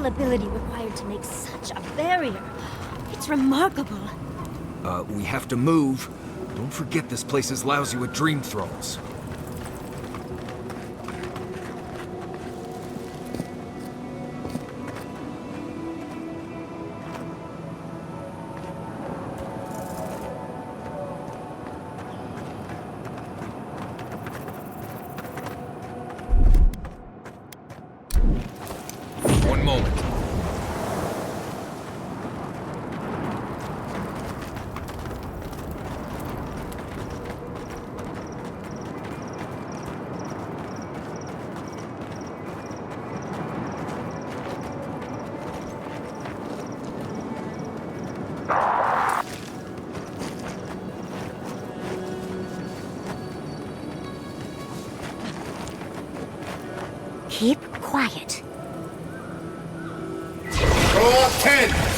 Ability required to make such a barrier. It's remarkable. We have to move. Don't forget this place is lousy with dream thralls. Keep quiet. Draw 10!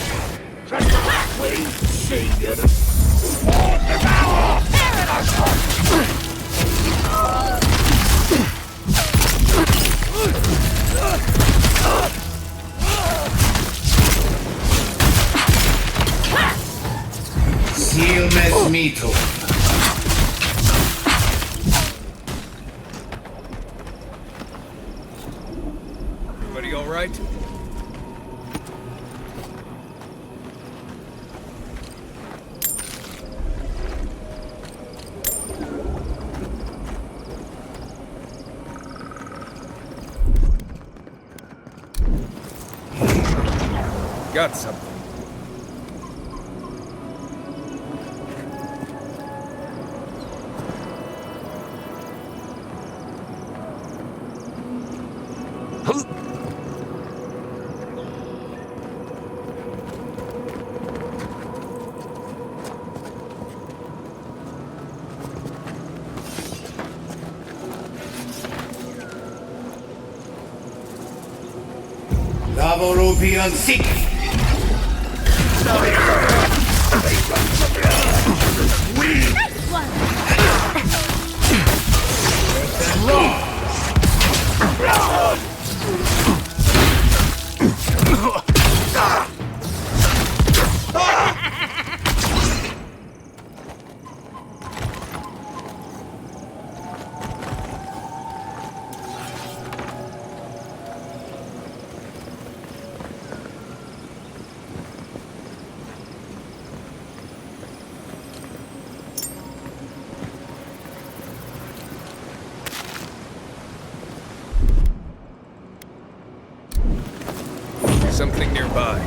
right? Got something. Lavoropian Seek! Nice one! Something nearby.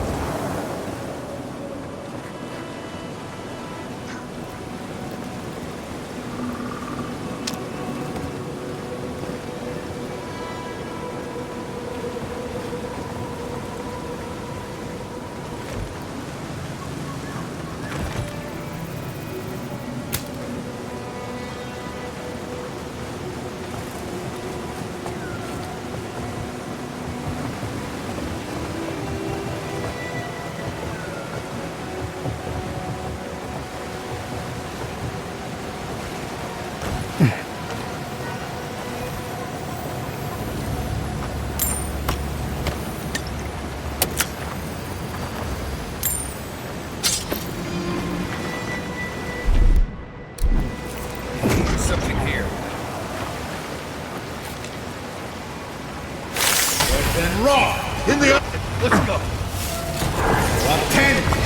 In the... Let's go. 10.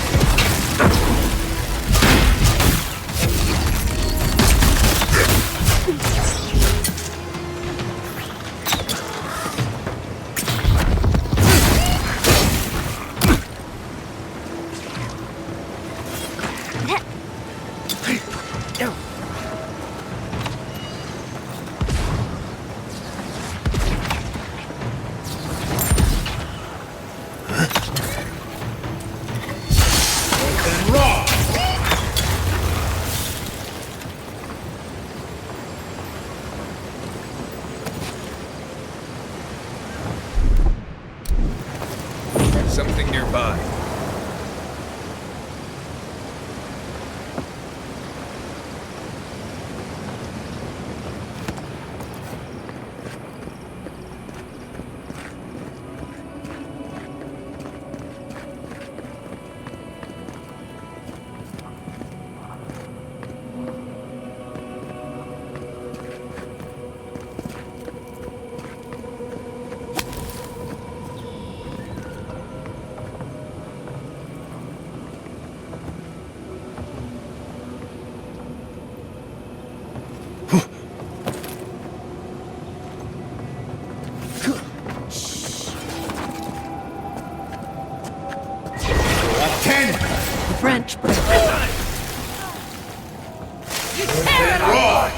Something nearby. Branch break. You tear it apart!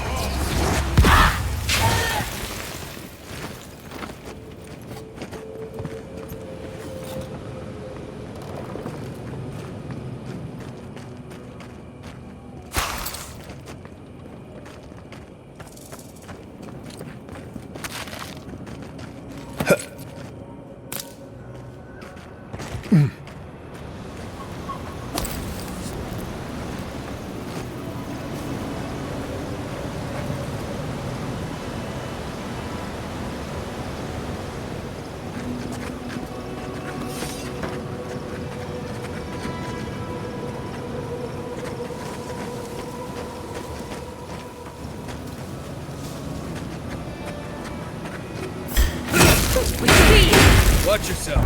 Watch yourself.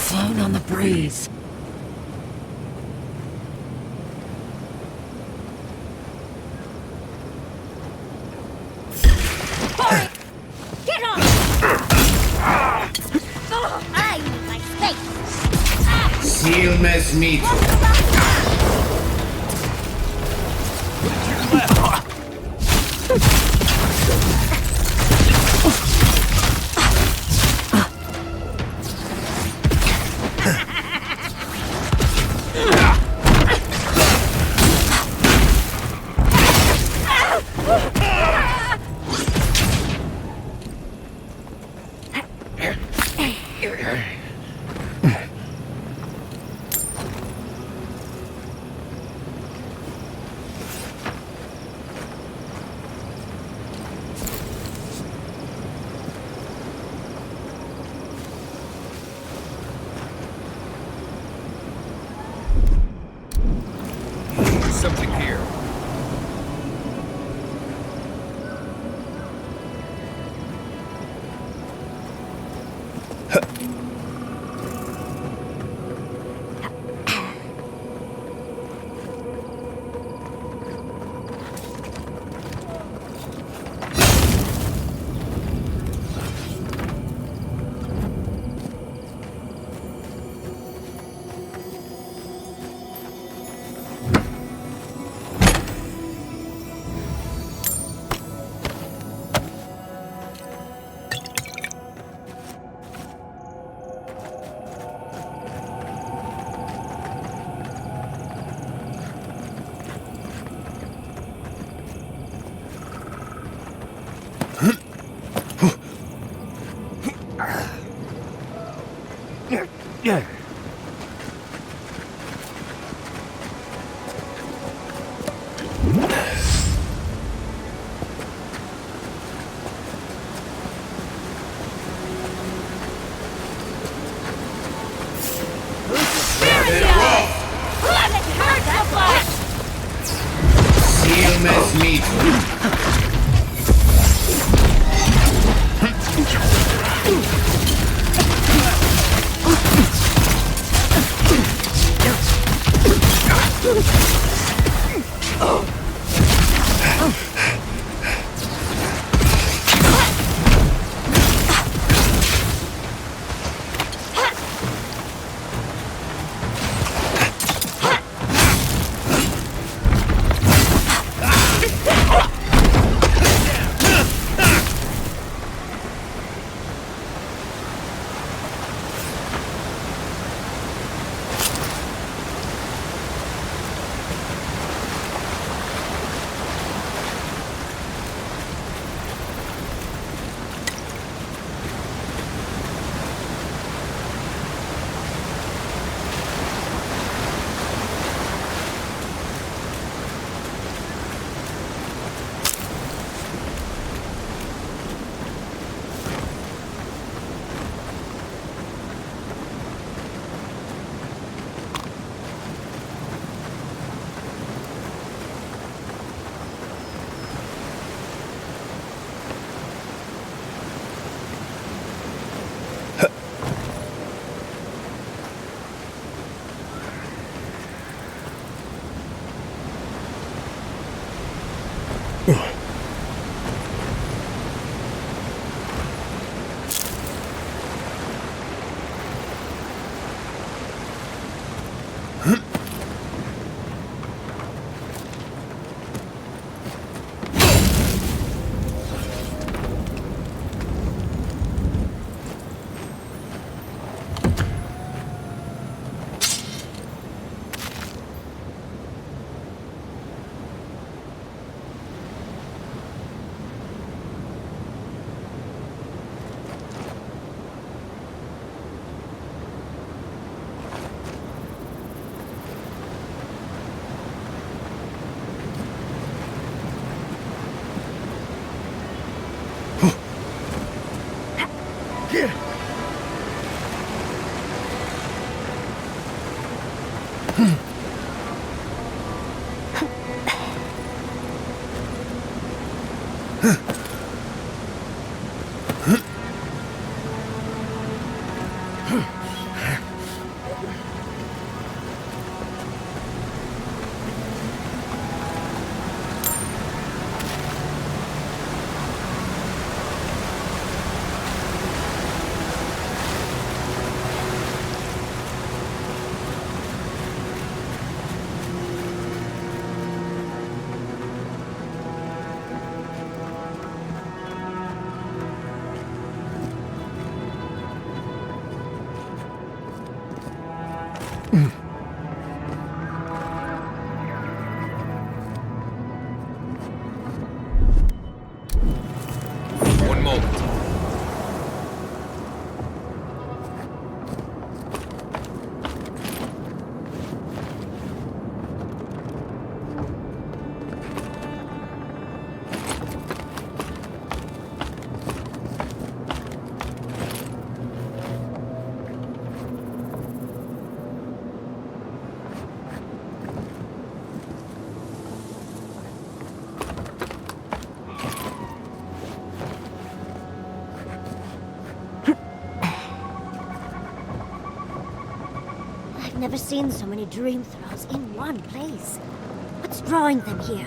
Flown on the breeze. Get on! I need my space! Seal mes meat. Something here. Yeah. Let it hurt the flesh! Seal mes meat. never seen so many dream throws in one place. What's drawing them here?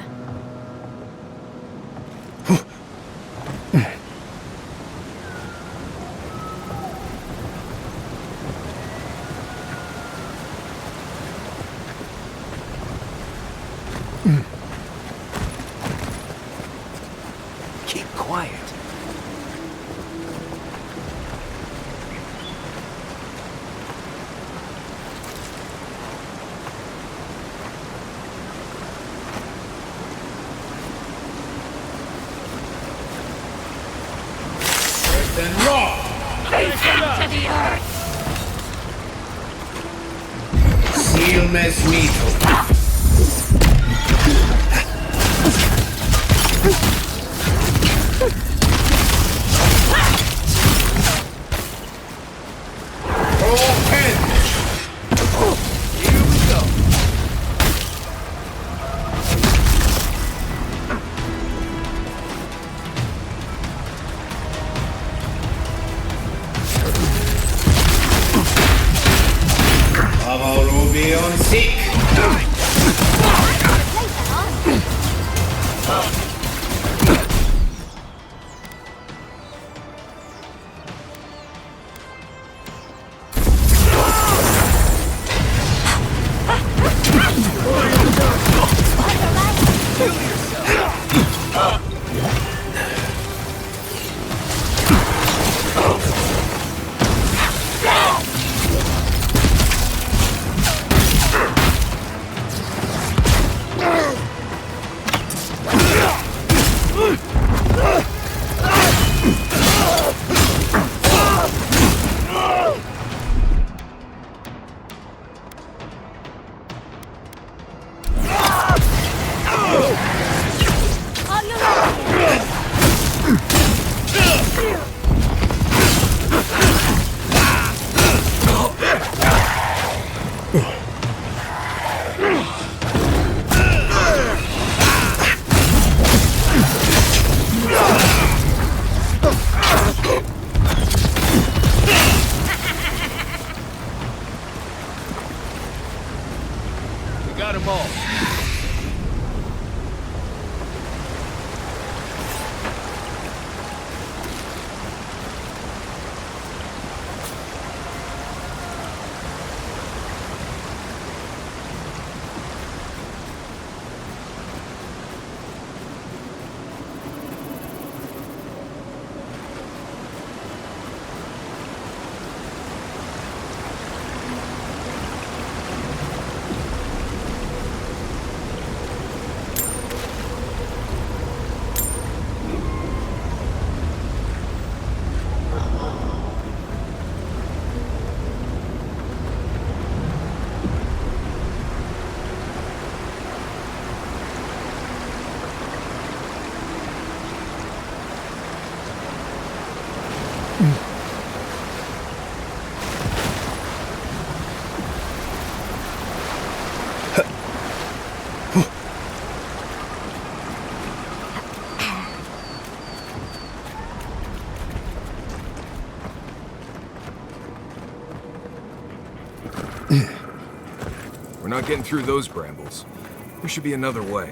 Keep quiet. Then roar! Face them to the earth! Seal Mesmito. We're not getting through those brambles. There should be another way.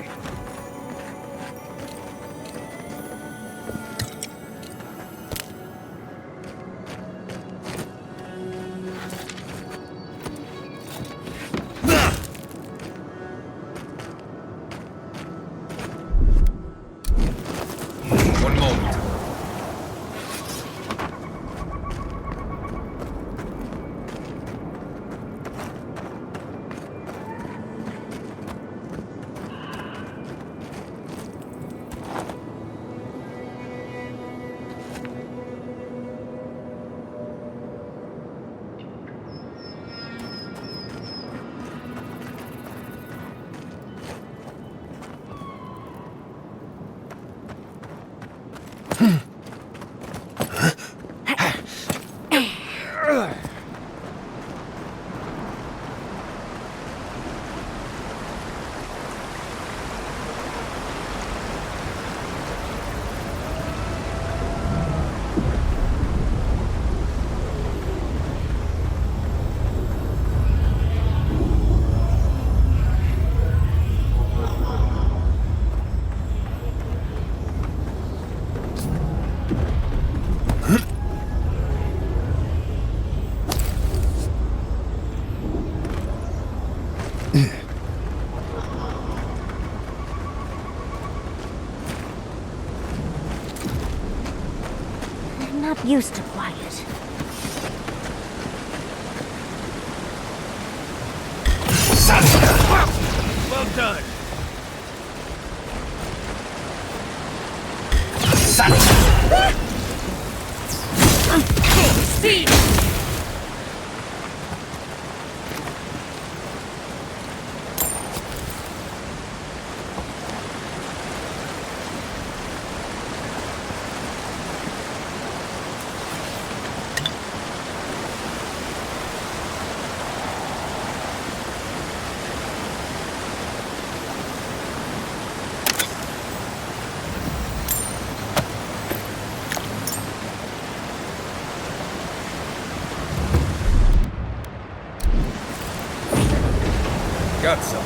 One moment. not used to quiet. Well done. Speed! Got some.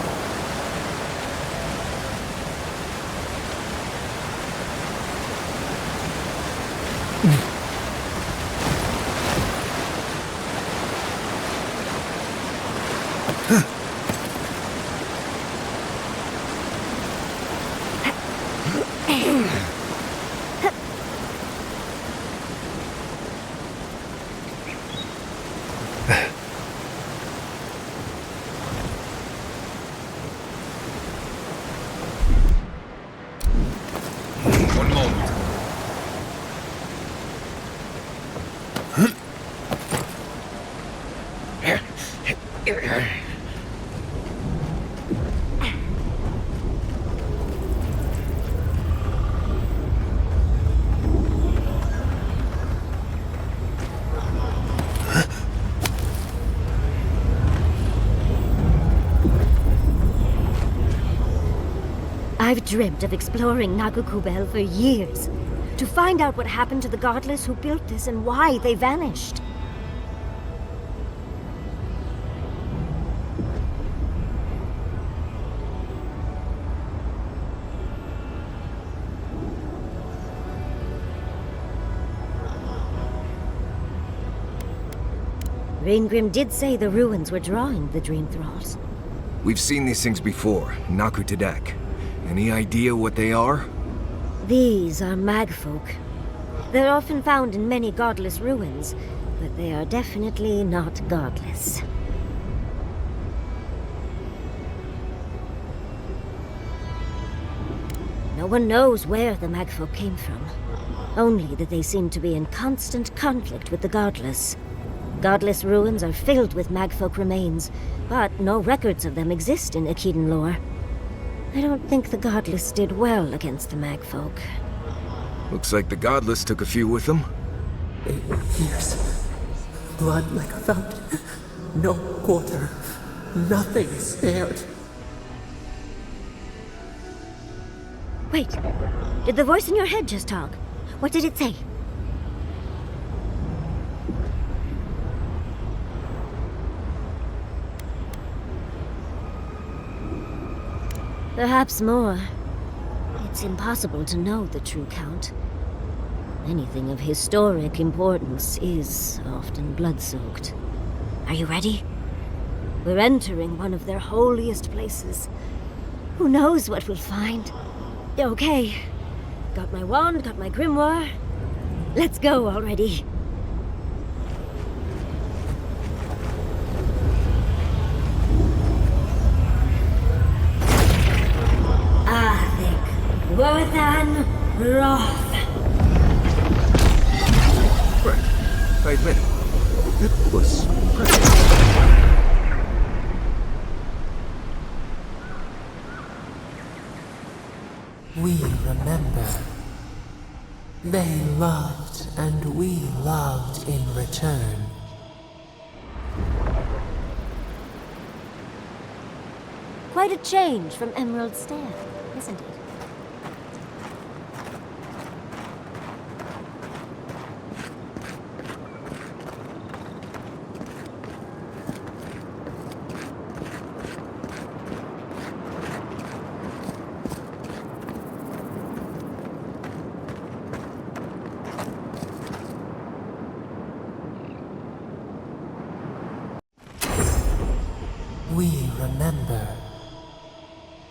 One moment. I've dreamt of exploring Naku Kubel for years, to find out what happened to the godless who built this and why they vanished. Ryngrim did say the ruins were drawing the Dream Thralls. We've seen these things before, Naku Tadak. Any idea what they are? These are magfolk. They're often found in many godless ruins, but they are definitely not godless. No one knows where the magfolk came from, only that they seem to be in constant conflict with the godless. Godless ruins are filled with magfolk remains, but no records of them exist in Akedan lore. I don't think the godless did well against the magfolk. Looks like the godless took a few with them. 8 years. Blood like a fountain. No quarter. Nothing spared. Wait, did the voice in your head just talk? What did it say? Perhaps more. It's impossible to know the true count. Anything of historic importance is often blood-soaked. Are you ready? We're entering one of their holiest places. Who knows what we'll find? Okay. Got my wand, got my grimoire. Let's go already. Worthan Roth. Right. I admit it. It was pretty. We remember. They loved and we loved in return. Quite a change from Emerald Stair, isn't it? We remember.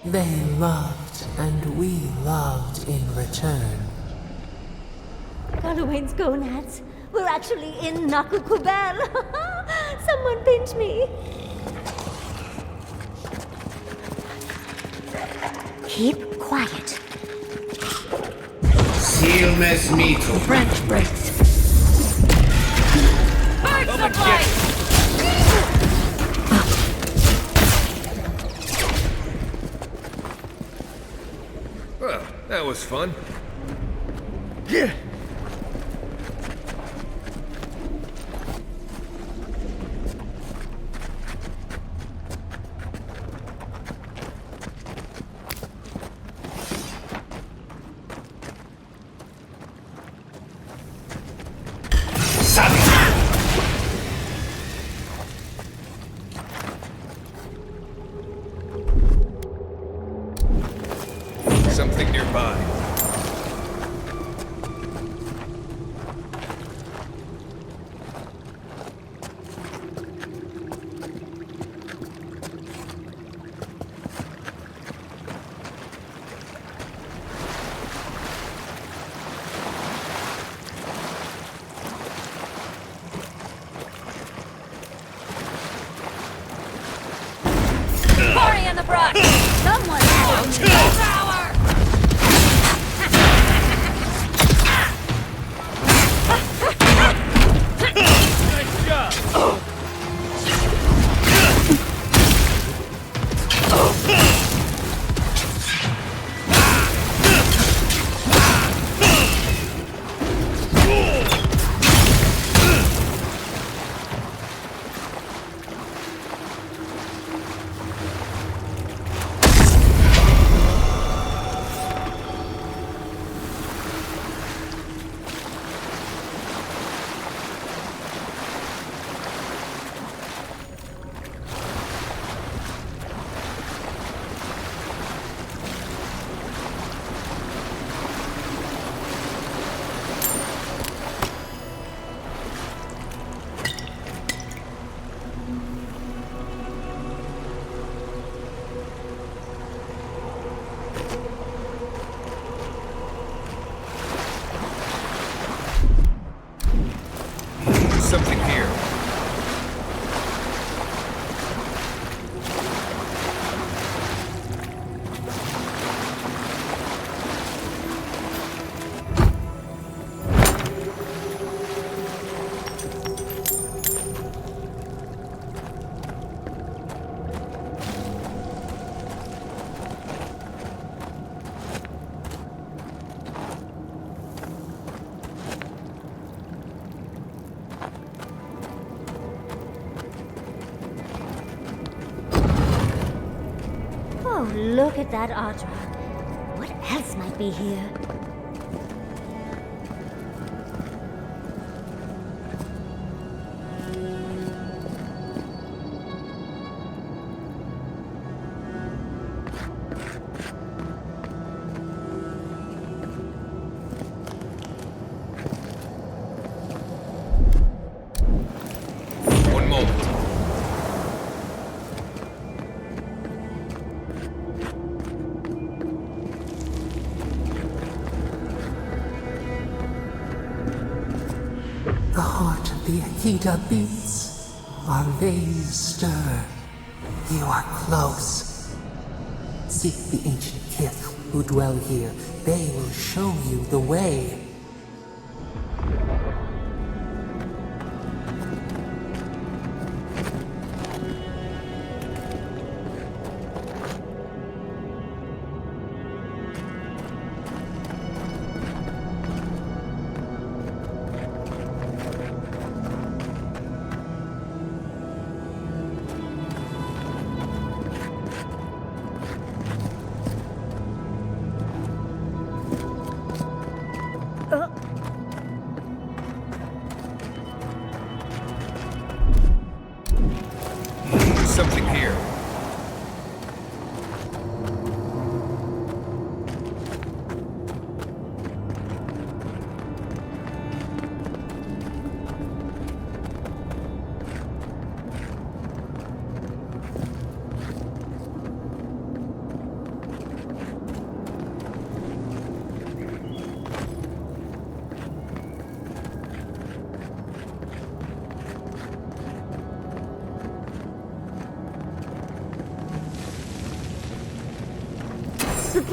They loved and we loved in return. Halloween's gonads. We're actually in Naku Kubel. Someone pinch me. Keep quiet. Seal mes mito. Branch breaks. Bird supply! Well, that was fun. Yeah. Something nearby. Party in the brush! Someone has no power! Nice job! Something here. Oh, look at that Audra. What else might be here? One moment. The heart of the Akita beats. Our veins stir. You are close. Seek the ancient kith who dwell here. They will show you the way.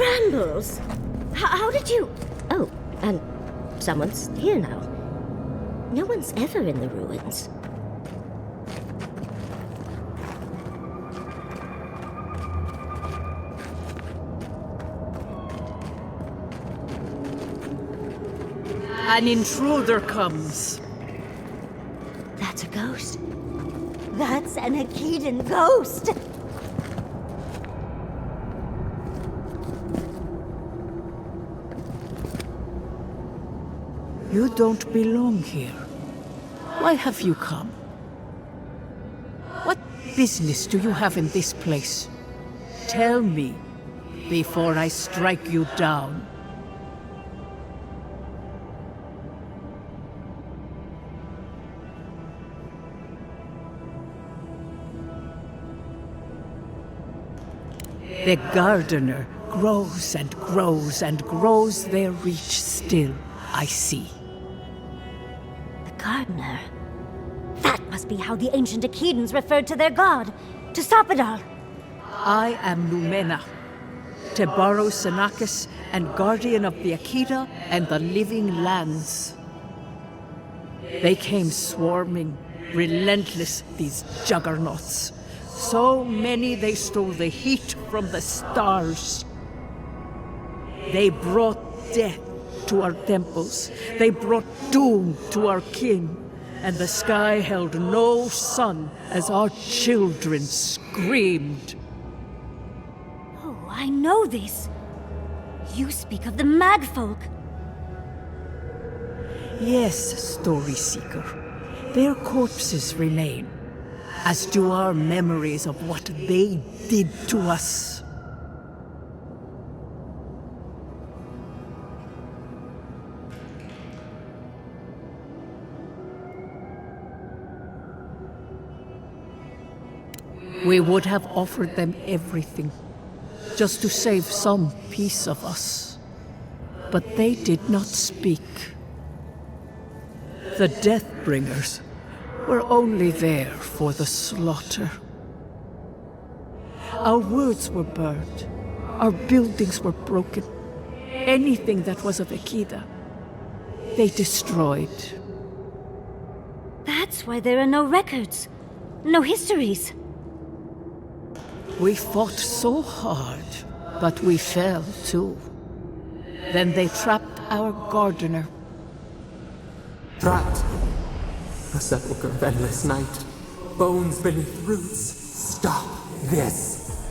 Brambles! How did you... Oh, and someone's here now. No one's ever in the ruins. An intruder comes. That's a ghost. That's an Akedan ghost! You don't belong here. Why have you come? What business do you have in this place? Tell me, before I strike you down. The gardener grows and grows and grows their reach still, I see. The gardener? That must be how the ancient Akedans referred to their god, to stop it all. I am Nimanna, Tebaro Senakis, and guardian of the Akeda and the living lands. They came swarming, relentless, these juggernauts. So many they stole the heat from the stars. They brought death to our temples. They brought doom to our kin. And the sky held no sun as our children screamed. Oh, I know this. You speak of the Magfolk. Yes, Story Seeker. Their corpses remain, as do our memories of what they did to us. We would have offered them everything, just to save some piece of us. But they did not speak. The Deathbringers were only there for the slaughter. Our words were burned. Our buildings were broken. Anything that was of Akeda, they destroyed. That's why there are no records, no histories. We fought so hard, but we fell too. Then they trapped our gardener. Trapped. A sepulchre of endless night. Bones beneath roots. Stop this.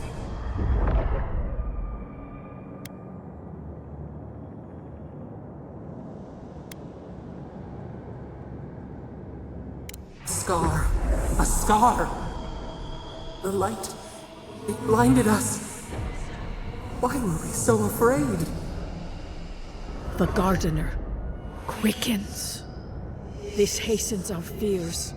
Scar. A scar. The light. It blinded us. Why were we so afraid? The gardener quickens. This hastens our fears.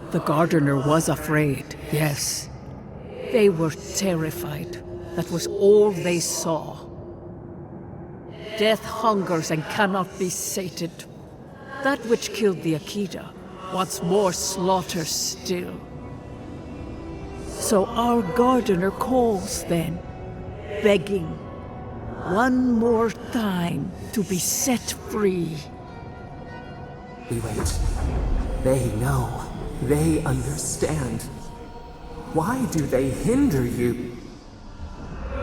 The gardener was afraid, yes. They were terrified. That was all they saw. Death hungers and cannot be sated. That which killed the Akeda wants more slaughter still. So our gardener calls then, begging one more time to be set free. We wait. They know. They understand. Why do they hinder you?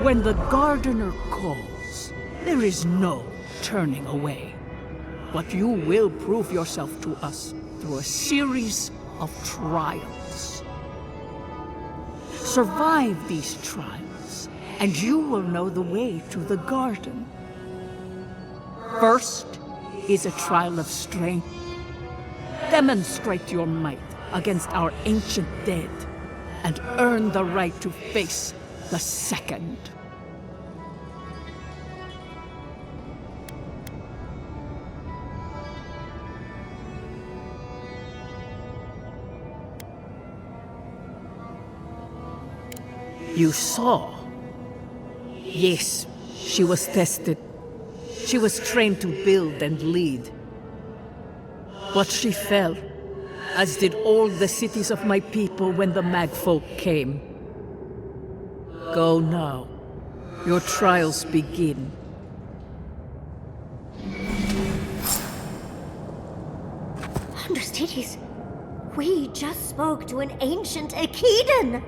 When the gardener calls, there is no turning away. But you will prove yourself to us through a series of trials. Survive these trials, and you will know the way to the garden. First is a trial of strength. Demonstrate your might against our ancient dead, and earn the right to face the second. You saw. Yes, she was tested. She was trained to build and lead. But she fell, as did all the cities of my people when the Magfolk came. Go now. Your trials begin. Understudies, we just spoke to an ancient Akedan!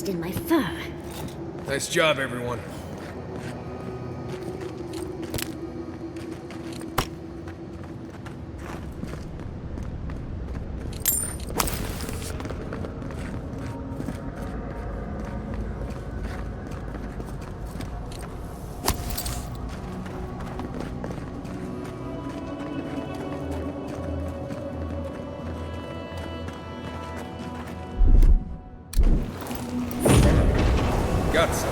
In my fur. Nice job, everyone. Got some.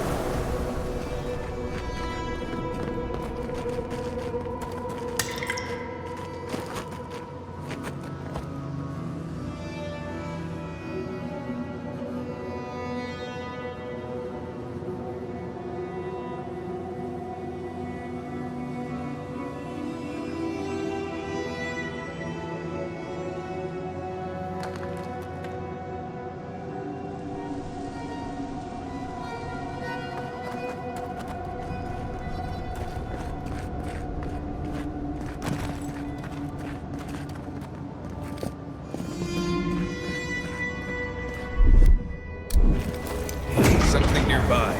Something nearby.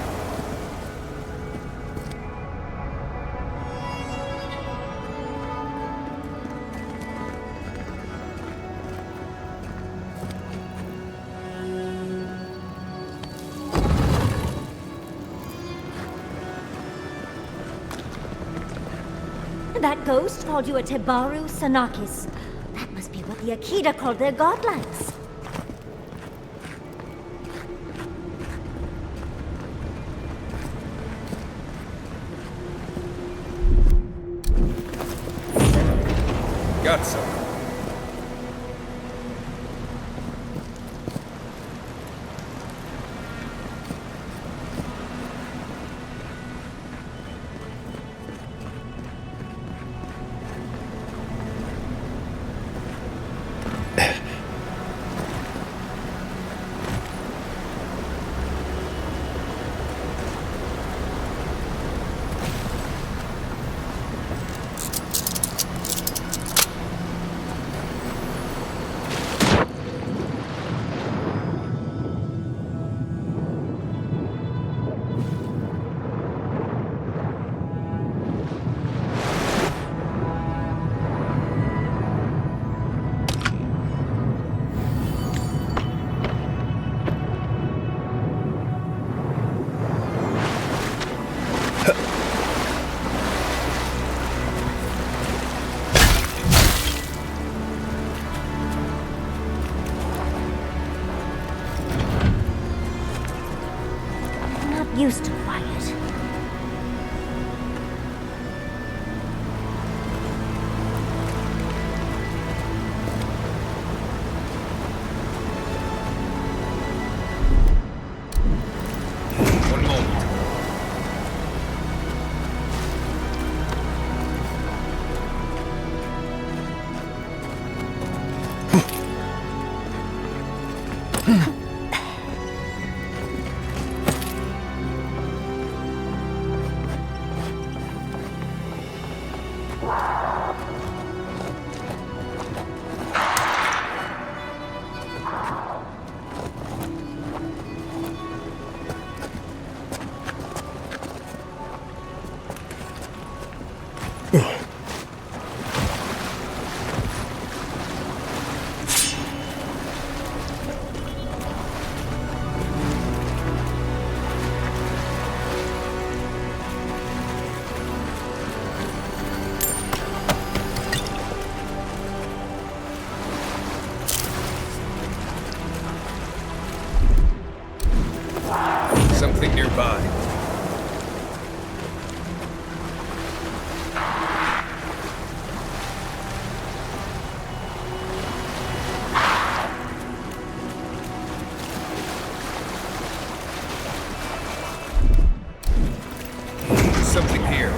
That ghost called you a Tebaru Sanakis. That must be what the Akita called their godlings. Got some. used to quiet. One moment. Something nearby. Something here.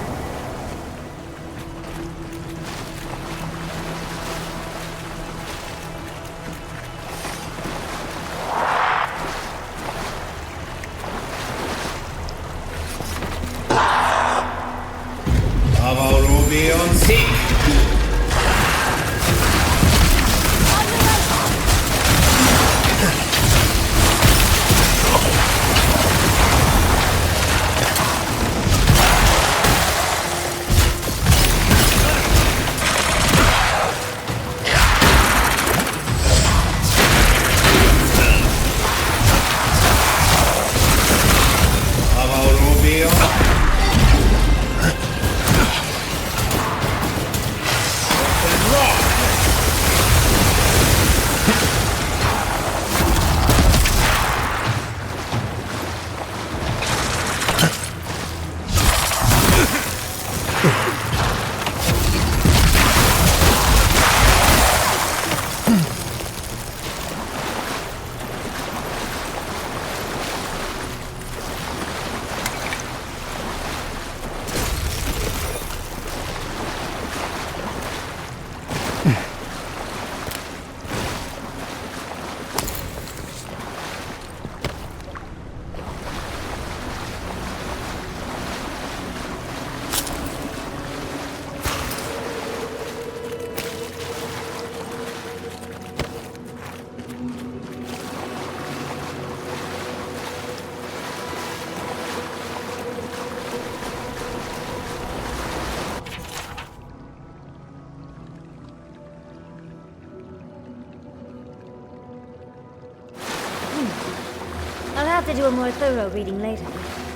I'll have to do a more thorough reading later,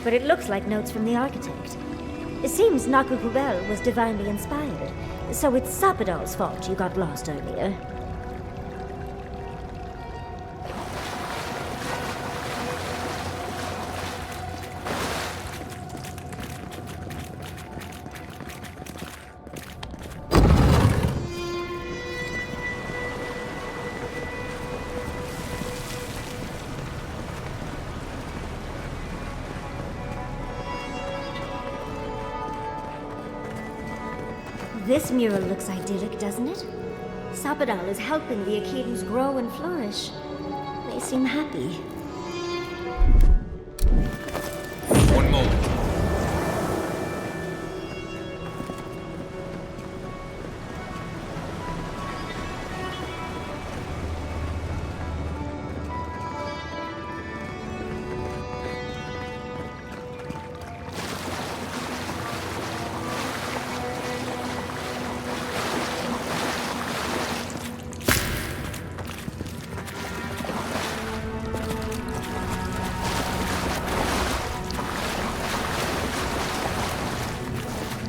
but it looks like notes from the architect. It seems Naku Kubel was divinely inspired, so it's Sapadal's fault you got lost earlier. This mural looks idyllic, doesn't it? Sapadal is helping the Akidus grow and flourish. They seem happy. One moment.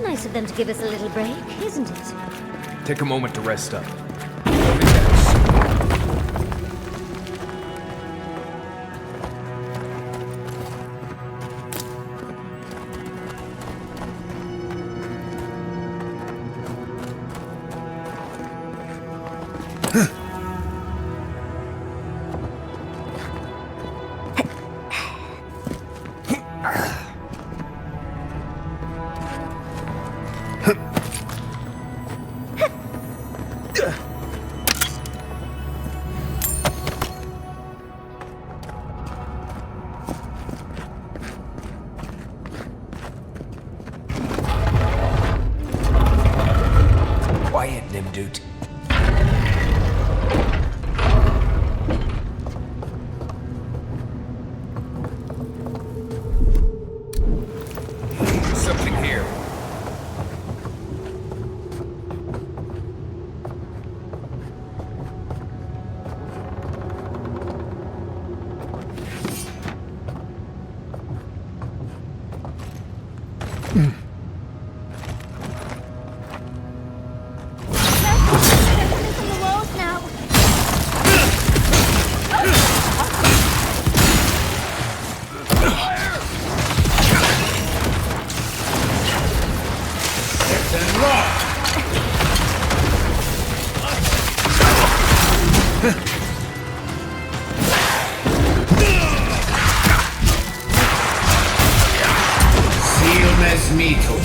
Nice of them to give us a little break, isn't it? Take a moment to rest up. dude. Something here. From the walls now. Mito.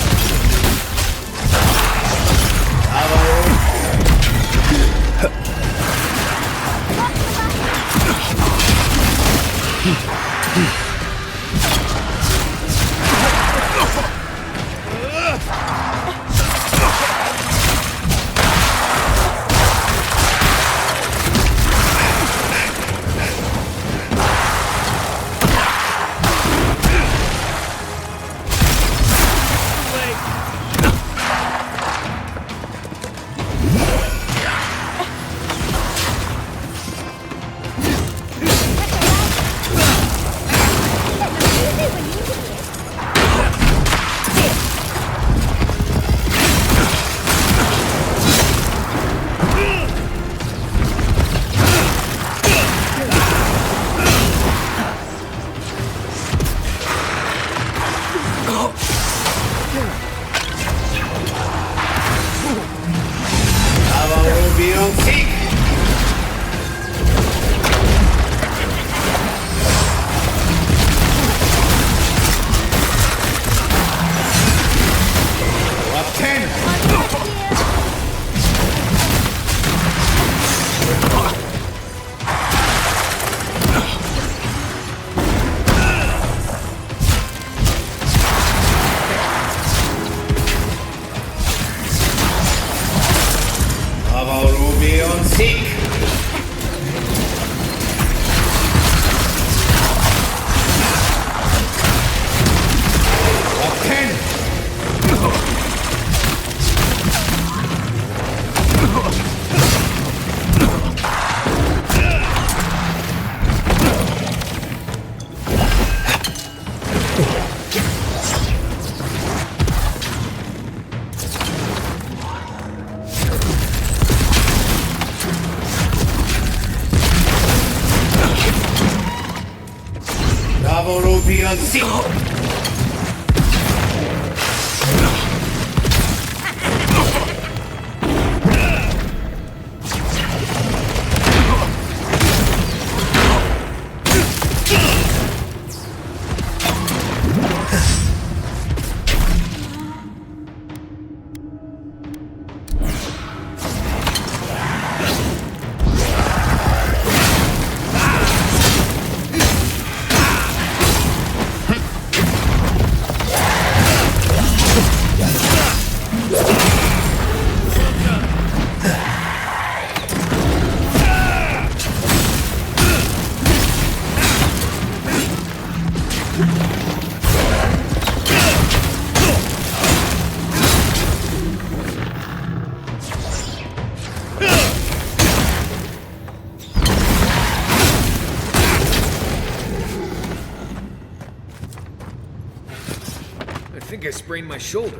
I think I sprained my shoulder.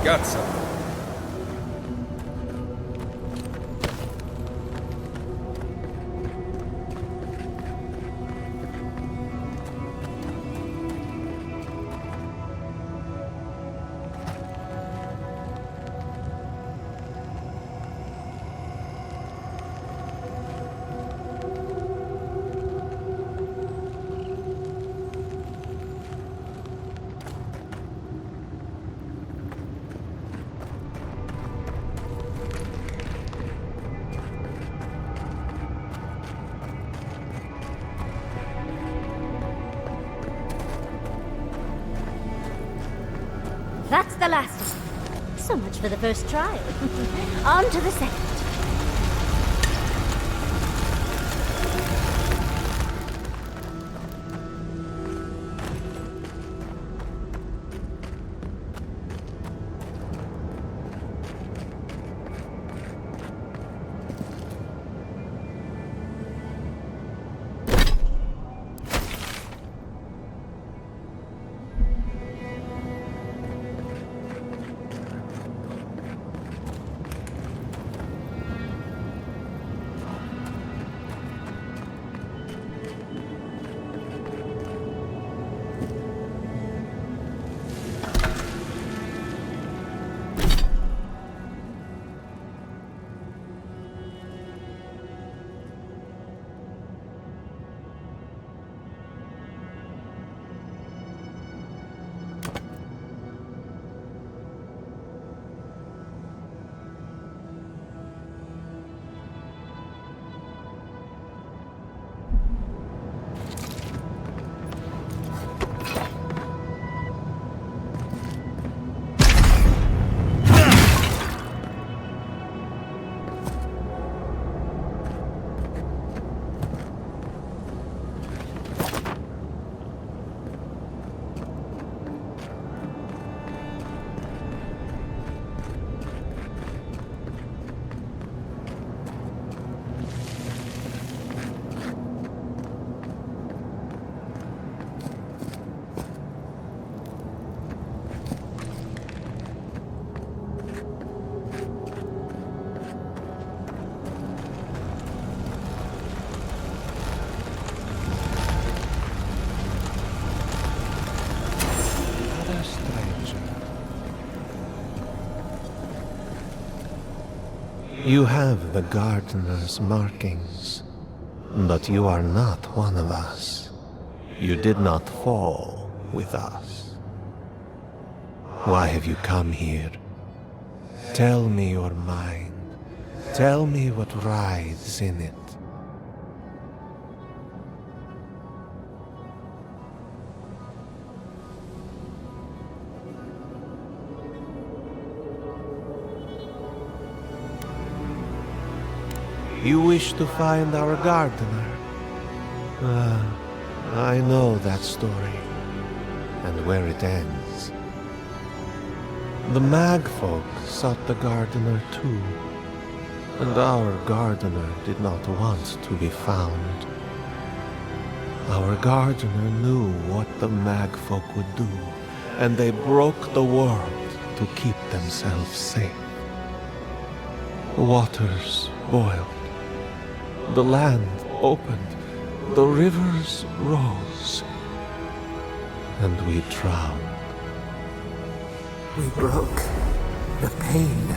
Got some. the last of them. So much for the first trial. On to the second. You have the gardener's markings, but you are not one of us. You did not fall with us. Why have you come here? Tell me your mind. Tell me what rides in it. You wish to find our gardener? I know that story, and where it ends. The Magfolk sought the gardener too, and our gardener did not want to be found. Our gardener knew what the Magfolk would do, and they broke the world to keep themselves safe. The waters boiled. The land opened, the rivers rose, and we drowned. We broke the pain.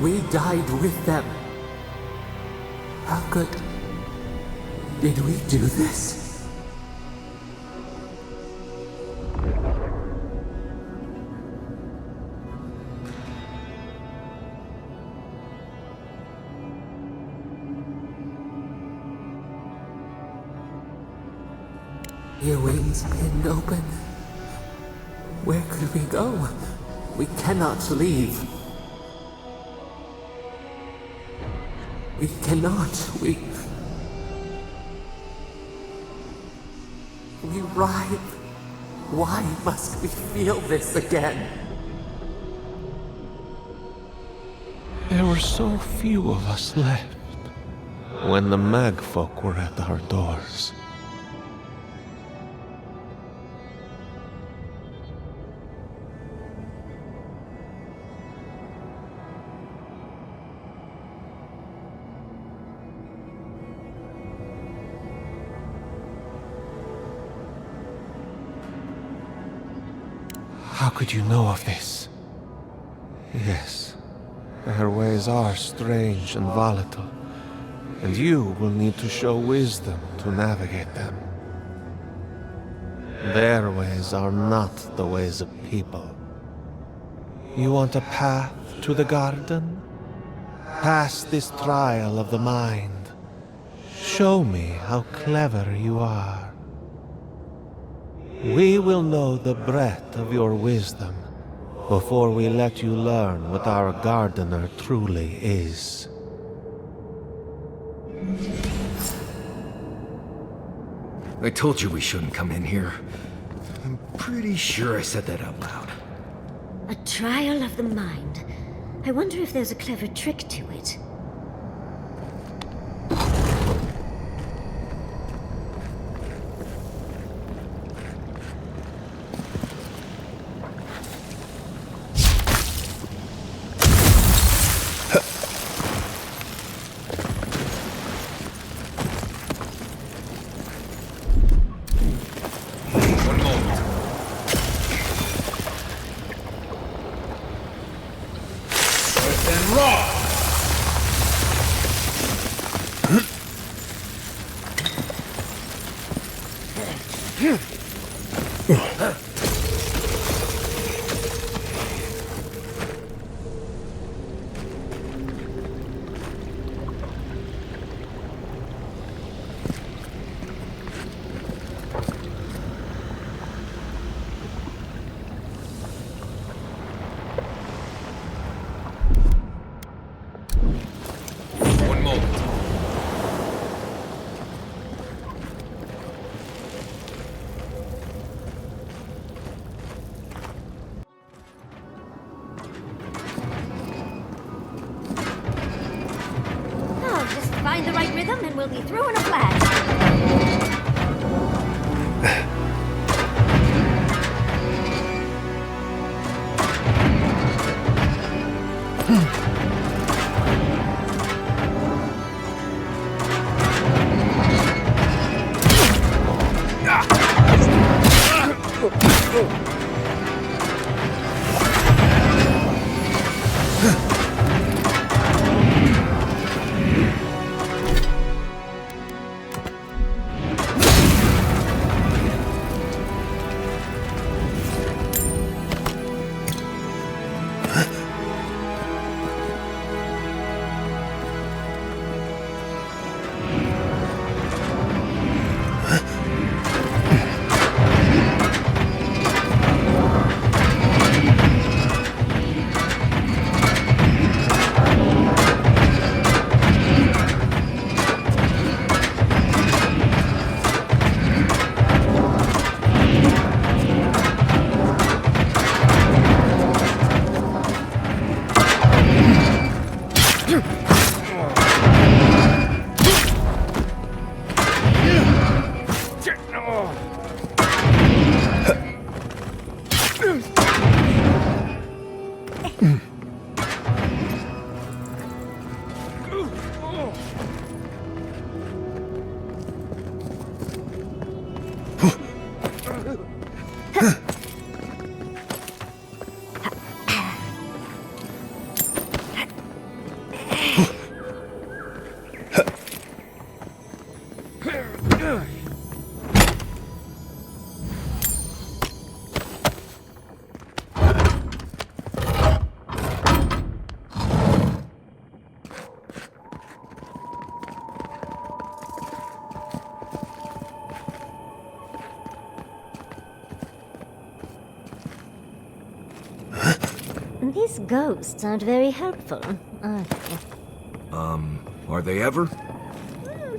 We died with them. How did we do this? Your wings pinned open. Where could we go? We cannot leave. We cannot. We writhe. Why must we feel this again? There were so few of us left when the Magfolk were at our doors. How could you know of this? Yes, their ways are strange and volatile, and you will need to show wisdom to navigate them. Their ways are not the ways of people. You want a path to the garden? Pass this trial of the mind. Show me how clever you are. We will know the breadth of your wisdom before we let you learn what our gardener truly is. I told you we shouldn't come in here. I'm pretty sure I said that out loud. A trial of the mind. I wonder if there's a clever trick to it. Find the right rhythm and we'll be through in a flash. These ghosts aren't very helpful, are they? Are they ever?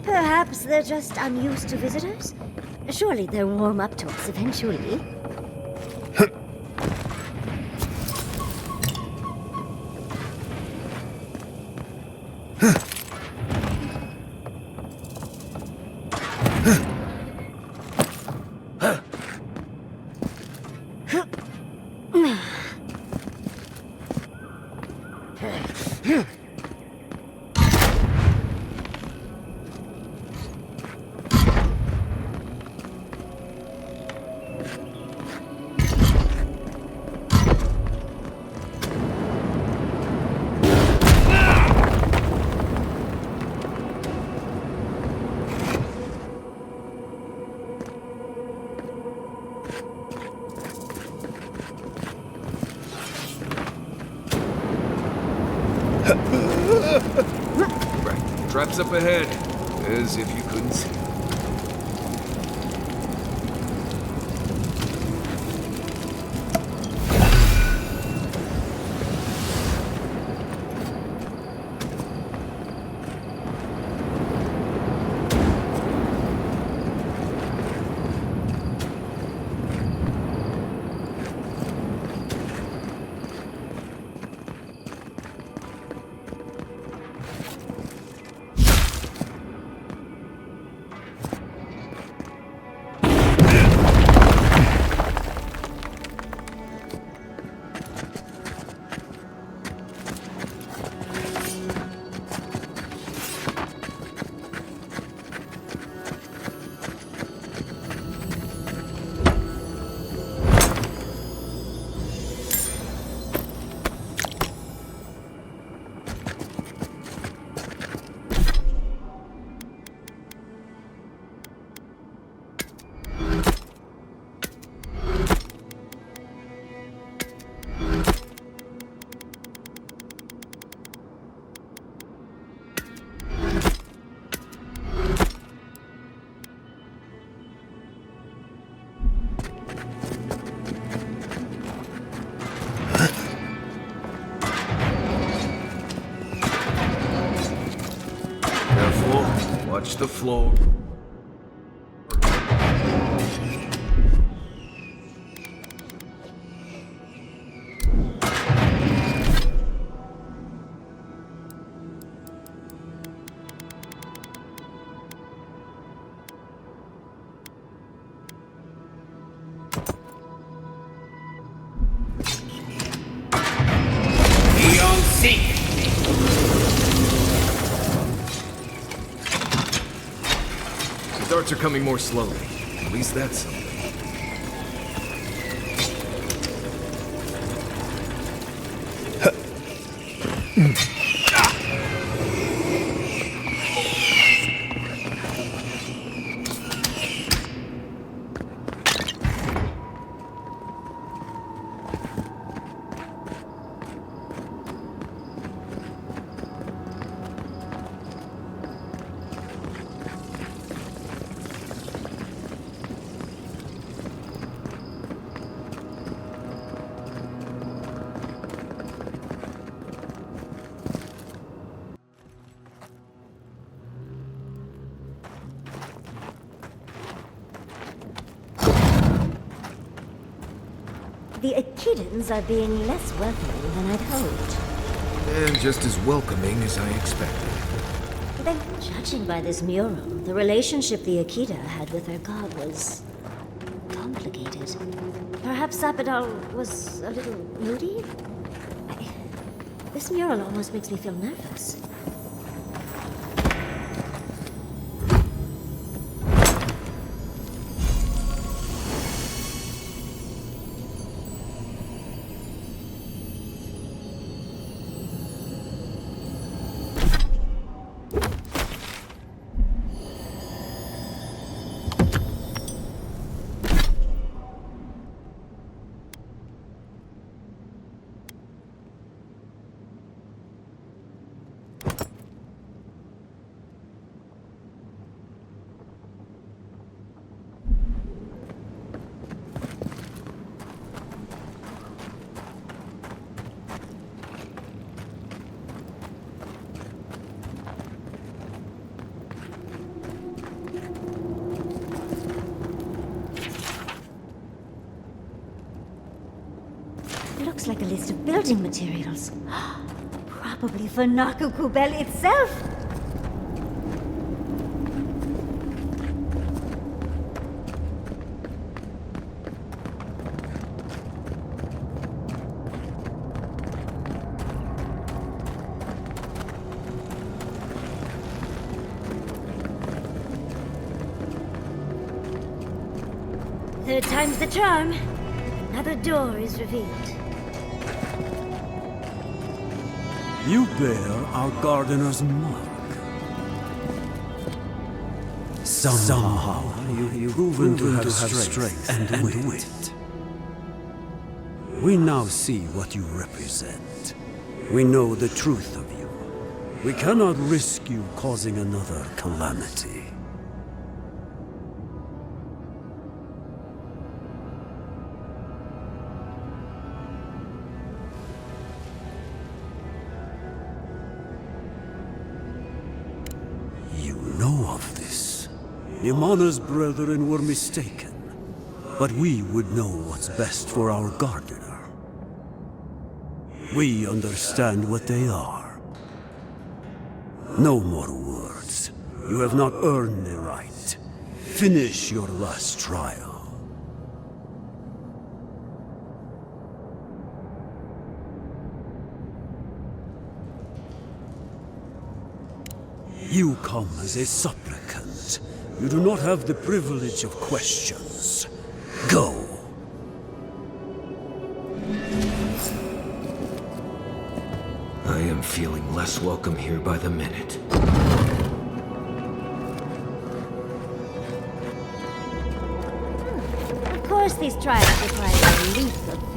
Perhaps they're just unused to visitors. Surely they'll warm up to us eventually. Right. Traps up ahead, as if you couldn't see. Watch the floor. The darts are coming more slowly. At least that's something. The Echidans are being less welcoming than I'd hoped. And just as welcoming as I expected. Then, judging by this mural, the relationship the Echida had with her god was complicated. Perhaps Sapidal was a little moody? This mural almost makes me feel nervous. Looks like a list of building materials. Probably for Naku Kubel itself. Third time's the charm. Another door is revealed. You bear our gardener's mark. Somehow you've proven to have strength and wit. We now see what you represent. We know the truth of you. We cannot risk you causing another calamity. Nimanna's brethren were mistaken, but we would know what's best for our gardener. We understand what they are. No more words. You have not earned the right. Finish your last trial. You come as a supplicant. You do not have the privilege of questions. Go. I am feeling less welcome here by the minute. Of course these trials require a leap of faith.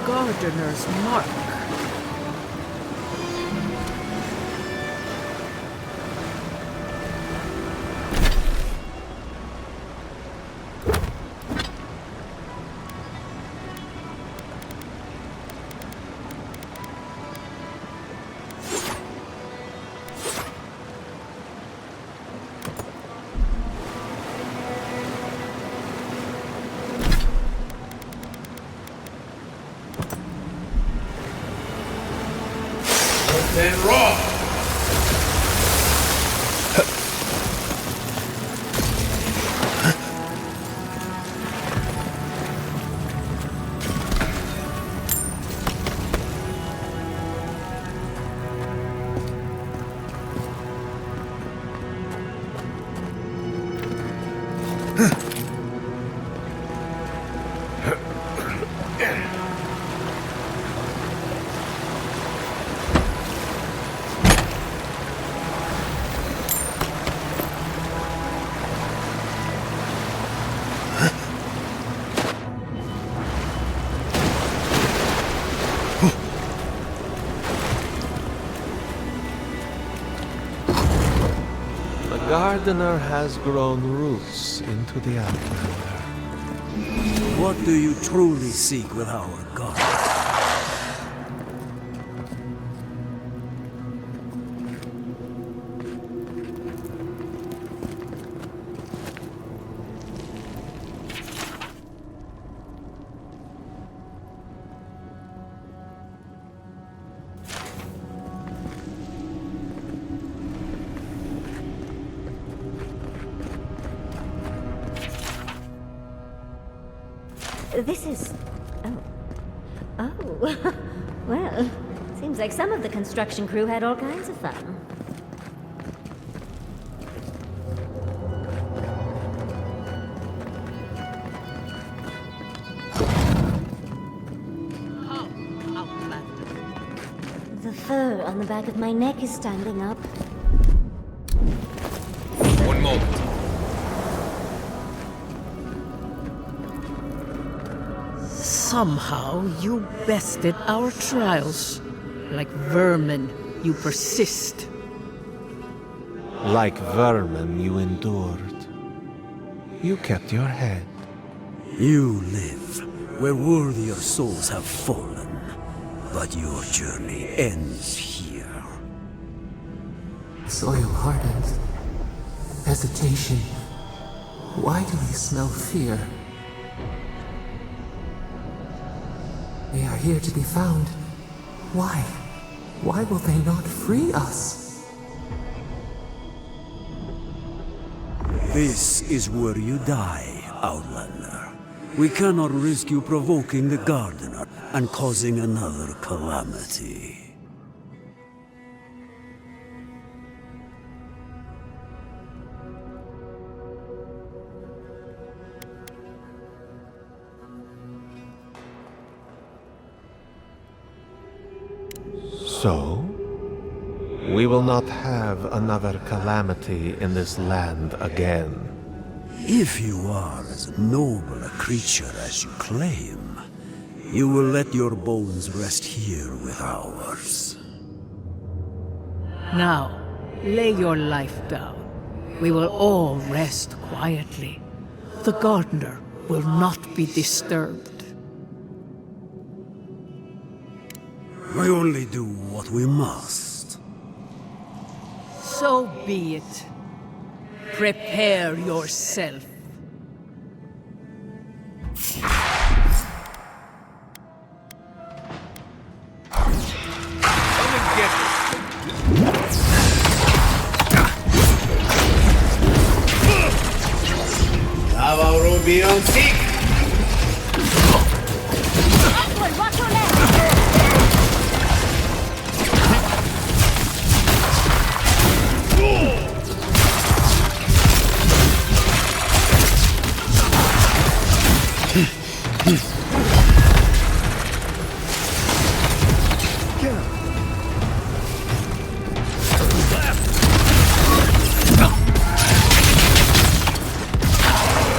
gardener's mark. Then raw! Gardener has grown roots into the Outlander. What do you truly seek with our god? This is... Oh. Well, seems like some of the construction crew had all kinds of fun. The fur on the back of my neck is standing up. One moment. Somehow you bested our trials. Like vermin, you persist. Like vermin, you endured. You kept your head. You live where worthier souls have fallen, but your journey ends here. Soil hardens. Hesitation. Why do we smell fear? They are here to be found. Why? Why will they not free us? This is where you die, Outlander. We cannot risk you provoking the Gardener and causing another calamity. So, we will not have another calamity in this land again. If you are as noble a creature as you claim, you will let your bones rest here with ours. Now, lay your life down. We will all rest quietly. The gardener will not be disturbed. We only do what we must. So be it. Prepare yourself. Come and get it. Lava Ruby on Seek. Upward, watch your left!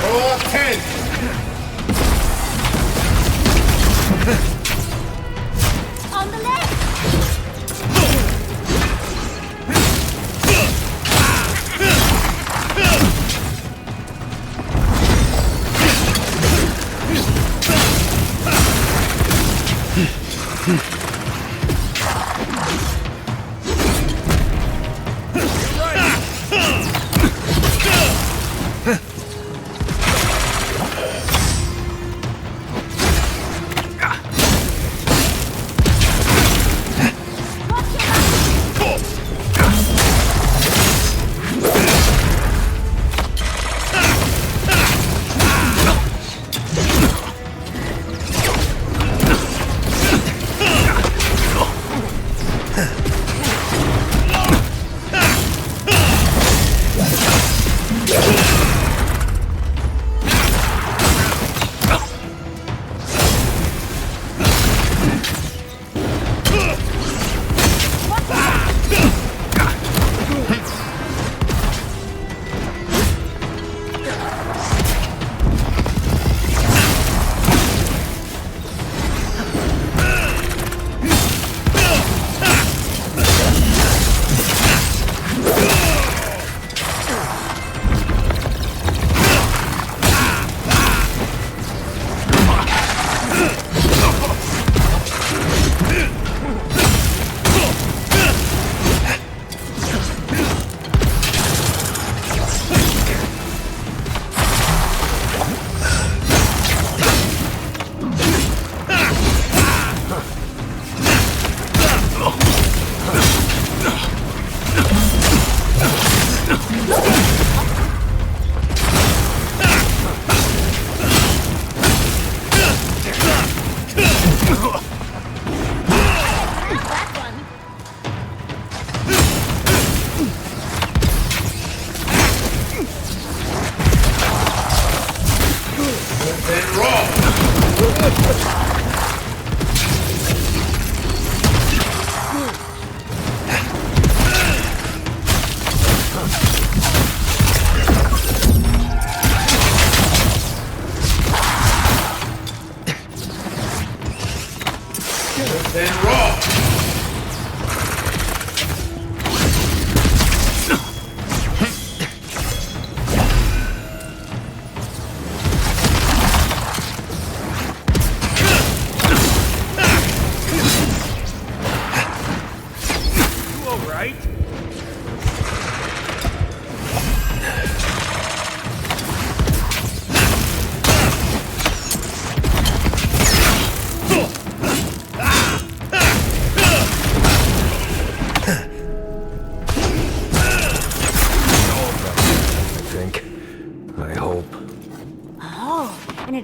Roll 10.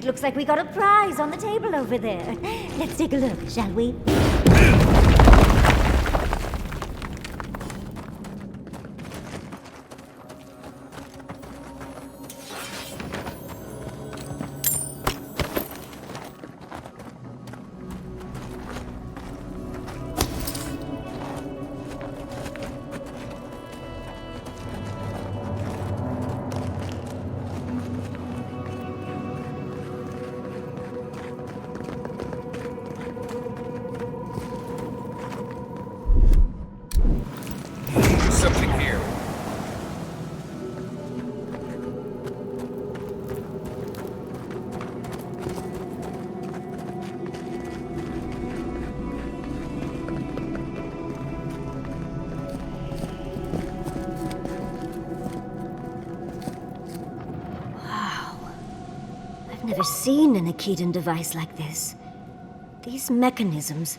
Looks like we got a prize on the table over there. Let's take a look, shall we? Never seen an Akedan device like this. These mechanisms,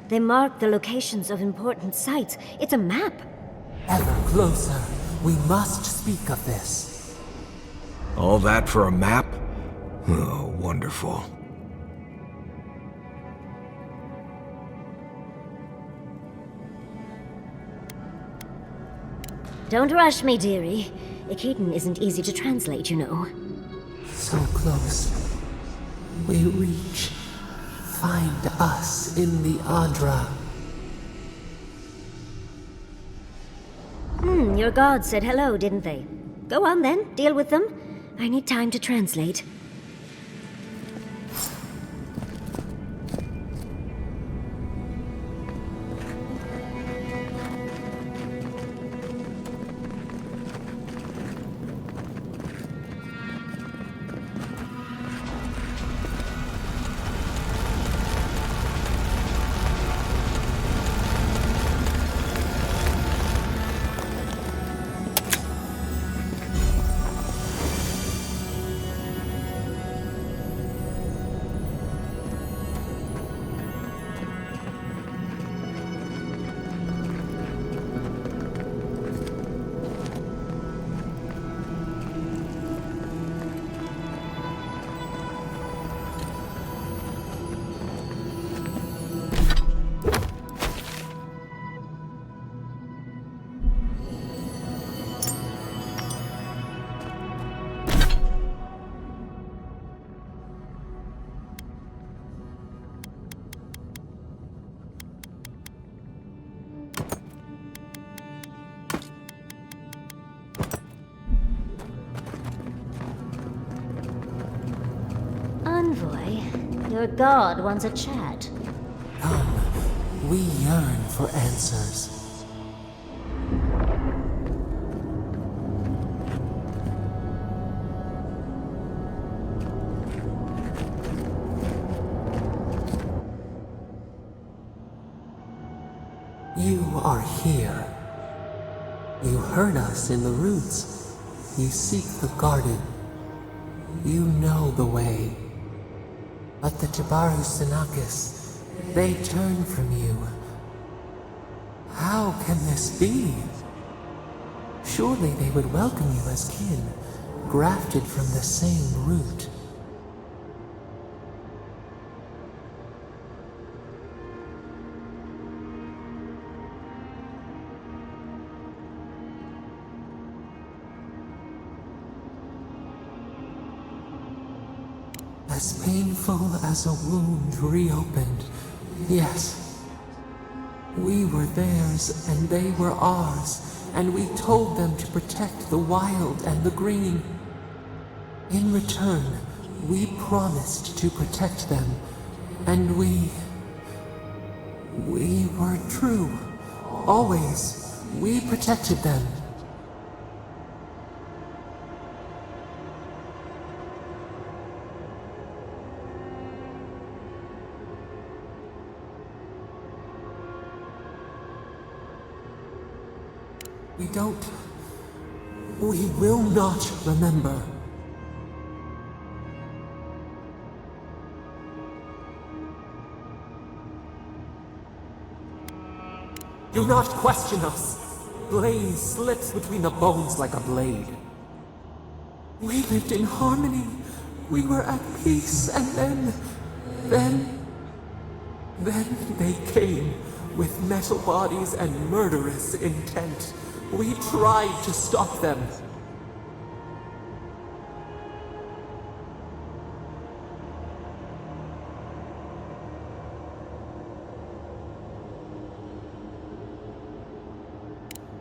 they mark the locations of important sites. It's a map. Ever closer. We must speak of this. All that for a map? Oh, wonderful. Don't rush me, dearie. Akedan isn't easy to translate, you know. So close. We reach. Find us in the Adra. Your gods said hello, didn't they? Go on then, deal with them. I need time to translate. Your god wants a chat. Come, we yearn for answers. You are here. You heard us in the roots. You seek the garden. You know the way. But the Jabaru Sinakis, they turn from you. How can this be? Surely they would welcome you as kin, grafted from the same root. As painful as a wound reopened, yes. We were theirs and they were ours, and we told them to protect the wild and the green. In return, we promised to protect them, and we were true. Always, we protected them. We will not remember. Do not question us. Blame slips between the bones like a blade. We lived in harmony. We were at peace, and then they came with metal bodies and murderous intent. We tried to stop them.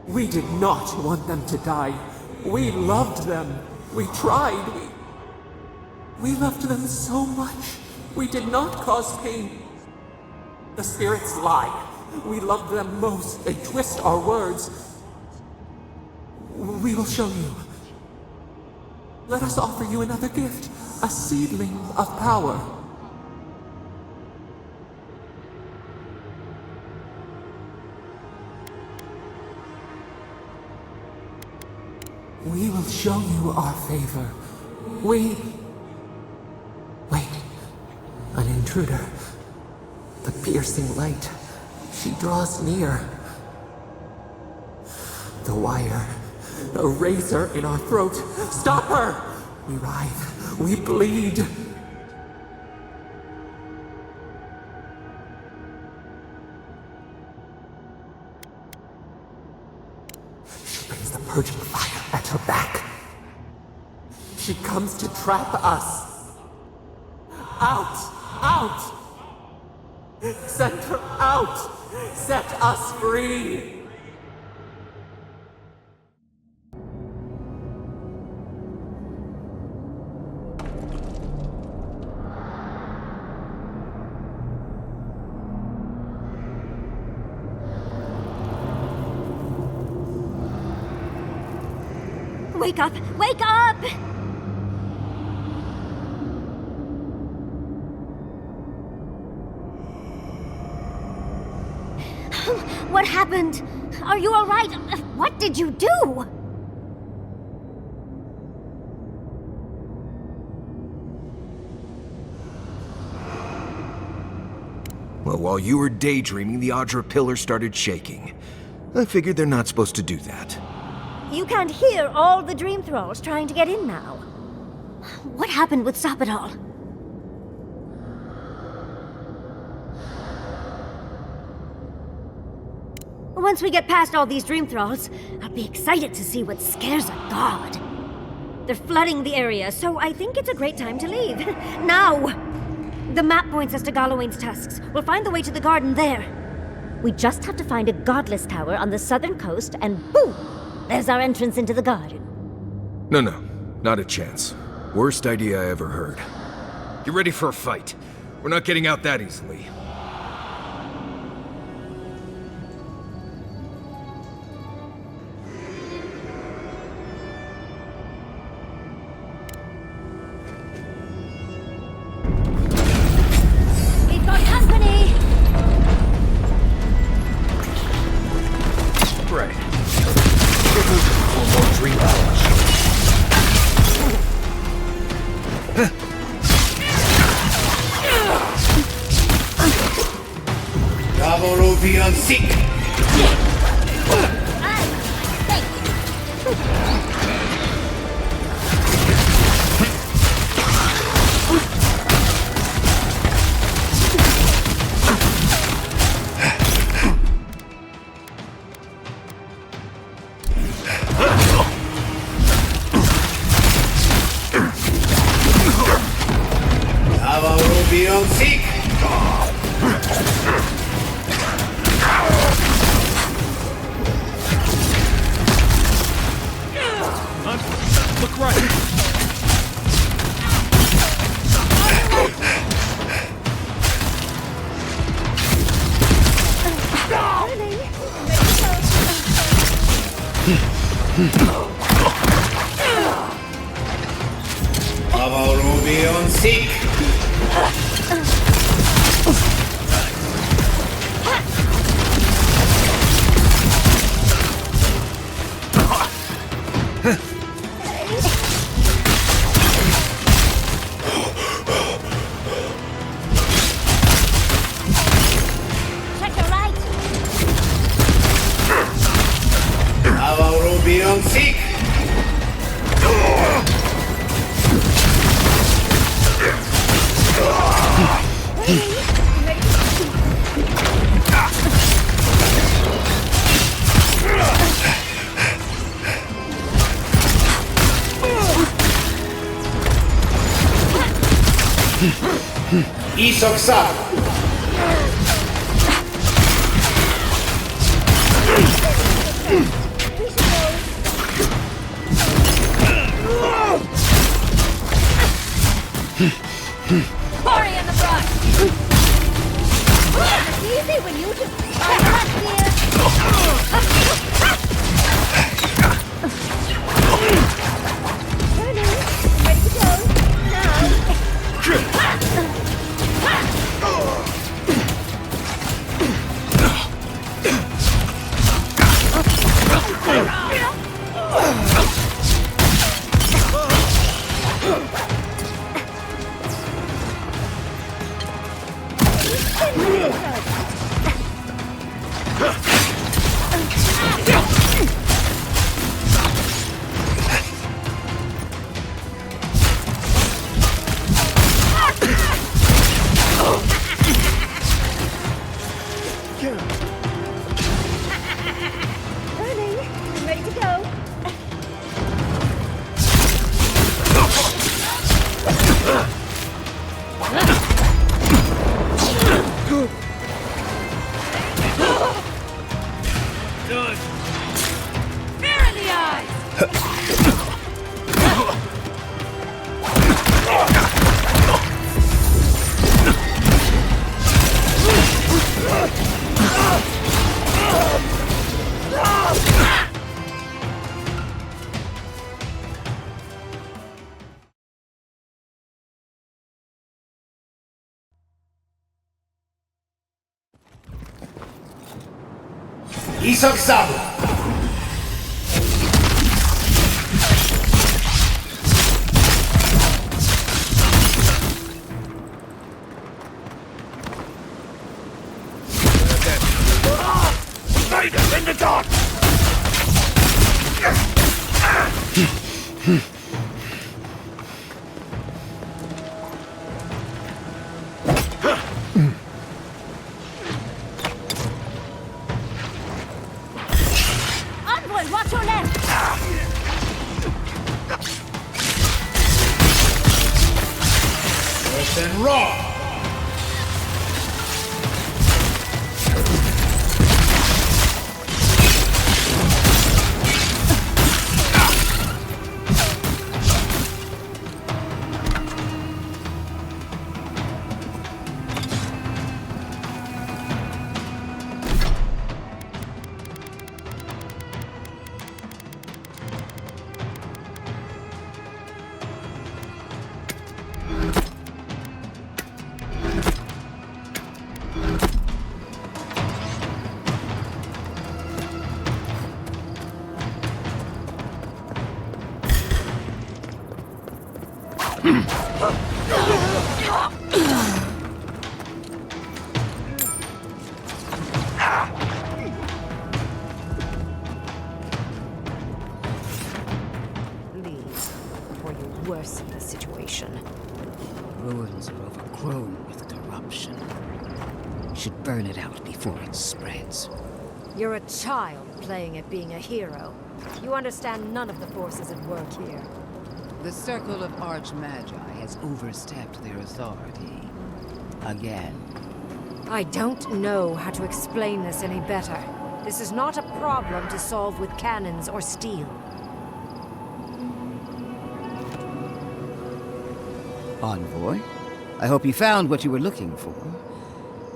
We did not want them to die. We loved them. We tried. We loved them so much. We did not cause pain. The spirits lie. We loved them most. They twist our words. We will show you. Let us offer you another gift, a seedling of power. We will show you our favor. Wait. An intruder. The piercing light. She draws near. The wire. A razor in our throat. Stop her! We writhe. We bleed. She brings the purging fire at her back. She comes to trap us. Out! Out! Send her out! Set us free! Wake up! Wake up! What happened? Are you all right? What did you do? Well, while you were daydreaming, the Audra pillar started shaking. I figured they're not supposed to do that. You can't hear all the dream thralls trying to get in now. What happened with Stop It All? Once we get past all these dream thralls, I'll be excited to see what scares a god. They're flooding the area, so I think it's a great time to leave. Now! The map points us to Galawain's tusks. We'll find the way to the garden there. We just have to find a godless tower on the southern coast, and boom! There's our entrance into the garden. No, not a chance. Worst idea I ever heard. You ready for a fight? We're not getting out that easily. We've got company! Right. For more dream hours. Bravo, seek! Look right! Bravo, Ruby on seek! Check your right! Bravo, Ruby on seek! Isoksa! Party in the brush! It's easy when you just are not here! Turning, ready to go, now! Turning, ready to go. Done! Fear in the eyes! Isoksa! Spider in the dark! Onward, watch your left! Listen raw! Before you worsen the situation. Ruins are overgrown with corruption. You should burn it out before it spreads. You're a child playing at being a hero. You understand none of the forces at work here. The Circle of Archmagi has overstepped their authority. Again. I don't know how to explain this any better. This is not a problem to solve with cannons or steel. Envoy, I hope you found what you were looking for.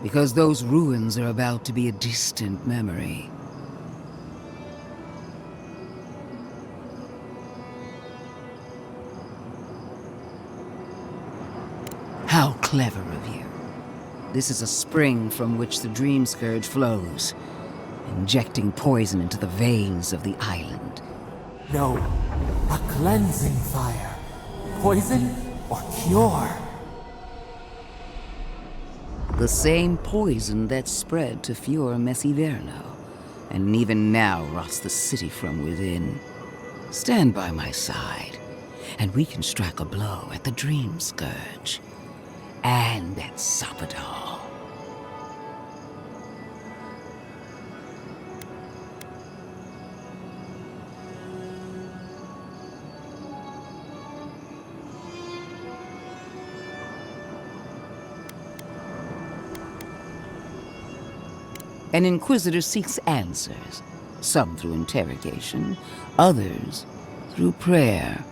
Because those ruins are about to be a distant memory. How clever of you. This is a spring from which the Dream Scourge flows, injecting poison into the veins of the island. No, a cleansing fire. Poison or cure? The same poison that spread to Fior Messiverno, and even now rots the city from within. Stand by my side, and we can strike a blow at the Dream Scourge. And at Sapadal. An Inquisitor seeks answers, some through interrogation, others through prayer.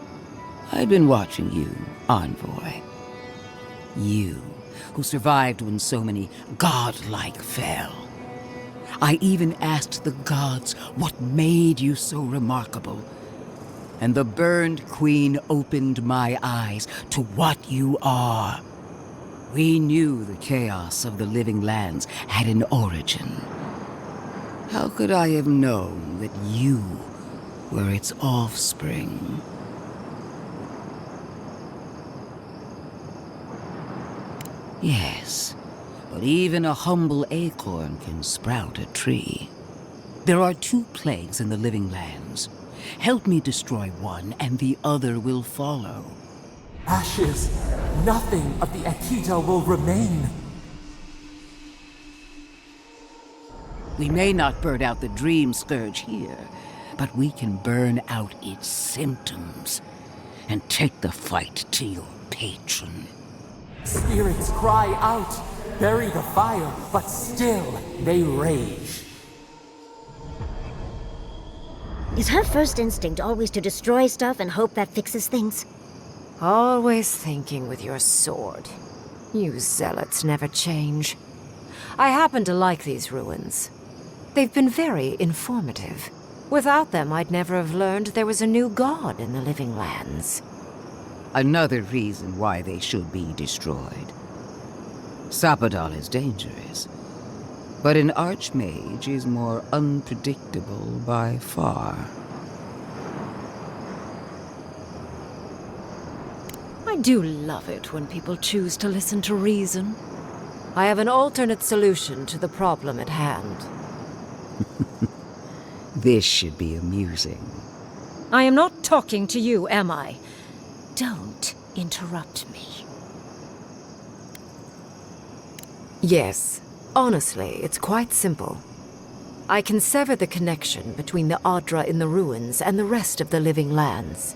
I've been watching you, Envoy. You, who survived when so many godlike fell. I even asked the gods what made you so remarkable. And the Burned Queen opened my eyes to what you are. We knew the chaos of the living lands had an origin. How could I have known that you were its offspring? Yes, but even a humble acorn can sprout a tree. There are 2 plagues in the living lands. Help me destroy one, and the other will follow. Ashes. Nothing of the Akita will remain. We may not burn out the Dream Scourge here, but we can burn out its symptoms and take the fight to your patron. Spirits cry out, bury the fire, but still they rage. Is her first instinct always to destroy stuff and hope that fixes things? Always thinking with your sword. You zealots never change. I happen to like these ruins. They've been very informative. Without them, I'd never have learned there was a new god in the living lands. Another reason why they should be destroyed. Sapadal is dangerous, but an archmage is more unpredictable by far. I do love it when people choose to listen to reason. I have an alternate solution to the problem at hand. This should be amusing. I am not talking to you, am I? Don't interrupt me. Yes, honestly, it's quite simple. I can sever the connection between the Adra in the ruins and the rest of the living lands.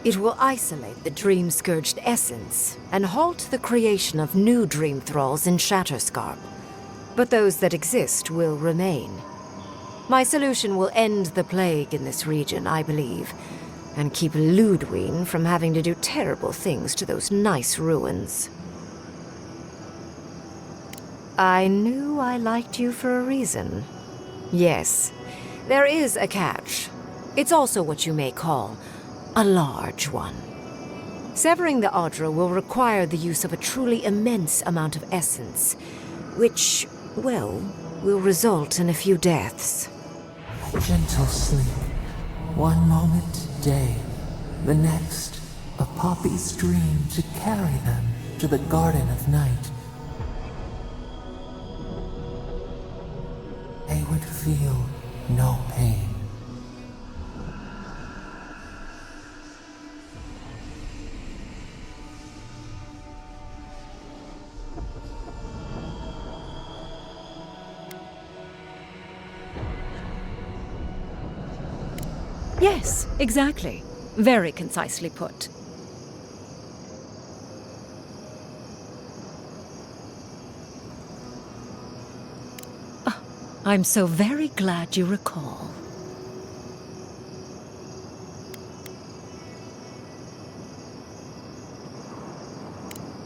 It will isolate the dream-scourged essence and halt the creation of new dream thralls in Shatterscarp. But those that exist will remain. My solution will end the plague in this region, I believe, and keep Lodwyn from having to do terrible things to those nice ruins. I knew I liked you for a reason. Yes, there is a catch. It's also what you may call a large one. Severing the Adra will require the use of a truly immense amount of essence, which, well, will result in a few deaths. A gentle sleep. One moment, day. The next, a poppy's dream to carry them to the Garden of Night. They would feel no pain. Yes, exactly. Very concisely put. Ah, I'm so very glad you recall.